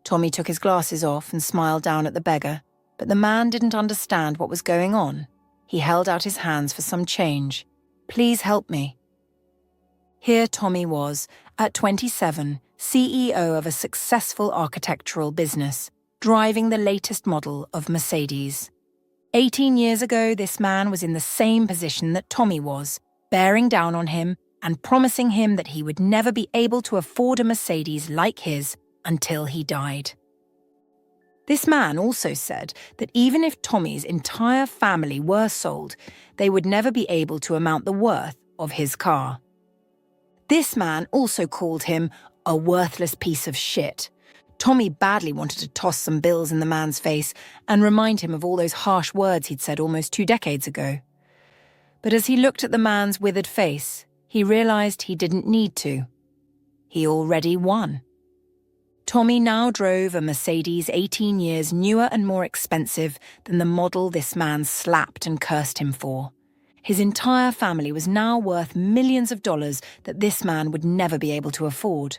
Tommy took his glasses off and smiled down at the beggar, but the man didn't understand what was going on. He held out his hands for some change. "Please help me." Here Tommy was, at 27, CEO of a successful architectural business, driving the latest model of Mercedes. 18 years ago, this man was in the same position that Tommy was, bearing down on him and promising him that he would never be able to afford a Mercedes like his until he died. This man also said that even if Tommy's entire family were sold, they would never be able to amount the worth of his car. This man also called him a worthless piece of shit. Tommy badly wanted to toss some bills in the man's face and remind him of all those harsh words he'd said almost 2 decades ago. But as he looked at the man's withered face, he realized he didn't need to. He already won. Tommy now drove a Mercedes 18 years newer and more expensive than the model this man slapped and cursed him for. His entire family was now worth millions of dollars that this man would never be able to afford.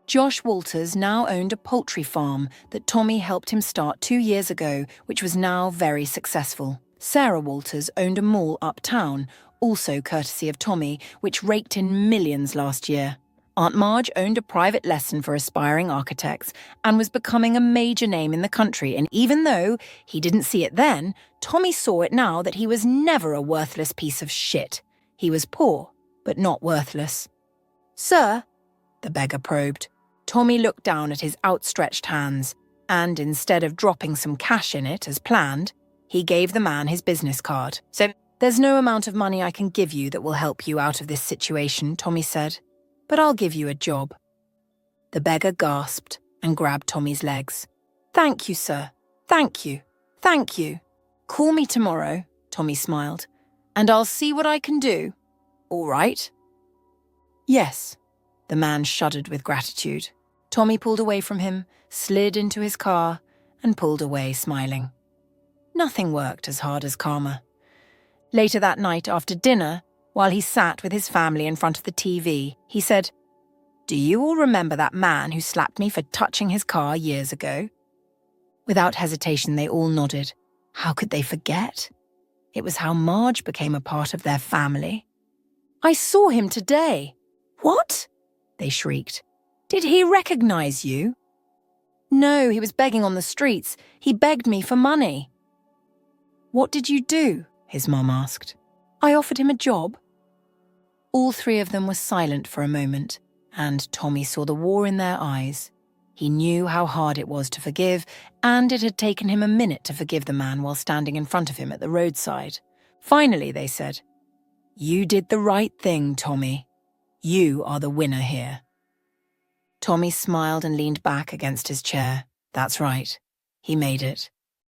Josh Walters now owned a poultry farm that Tommy helped him start 2 years ago, which was now very successful. Sarah Walters owned a mall uptown, also courtesy of Tommy, which raked in millions last year. Aunt Marge owned a private lesson for aspiring architects and was becoming a major name in the country, and even though he didn't see it then, Tommy saw it now that he was never a worthless piece of shit. He was poor, but not worthless. "Sir?" the beggar probed. Tommy looked down at his outstretched hands, and instead of dropping some cash in it as planned, he gave the man his business card. "So, there's no amount of money I can give you that will help you out of this situation," Tommy said, "but I'll give you a job." The beggar gasped and grabbed Tommy's legs. "Thank you, sir. Thank you. Thank you. Call me tomorrow," Tommy smiled, "and I'll see what I can do. All right?" "Yes." The man shuddered with gratitude. Tommy pulled away from him, slid into his car, and pulled away smiling. Nothing worked as hard as karma. Later that night after dinner, while he sat with his family in front of the TV, he said, "Do you all remember that man who slapped me for touching his car years ago?" Without hesitation, they all nodded. How could they forget? It was how Marge became a part of their family. "I saw him today." "What?" they shrieked. "Did he recognize you?" "No, he was begging on the streets. He begged me for money." "What did you do?" his mom asked. "I offered him a job." All three of them were silent for a moment, and Tommy saw the war in their eyes. He knew how hard it was to forgive, and it had taken him a minute to forgive the man while standing in front of him at the roadside. Finally, they said, "You did the right thing, Tommy. You are the winner here." Tommy smiled and leaned back against his chair. That's right. He made it.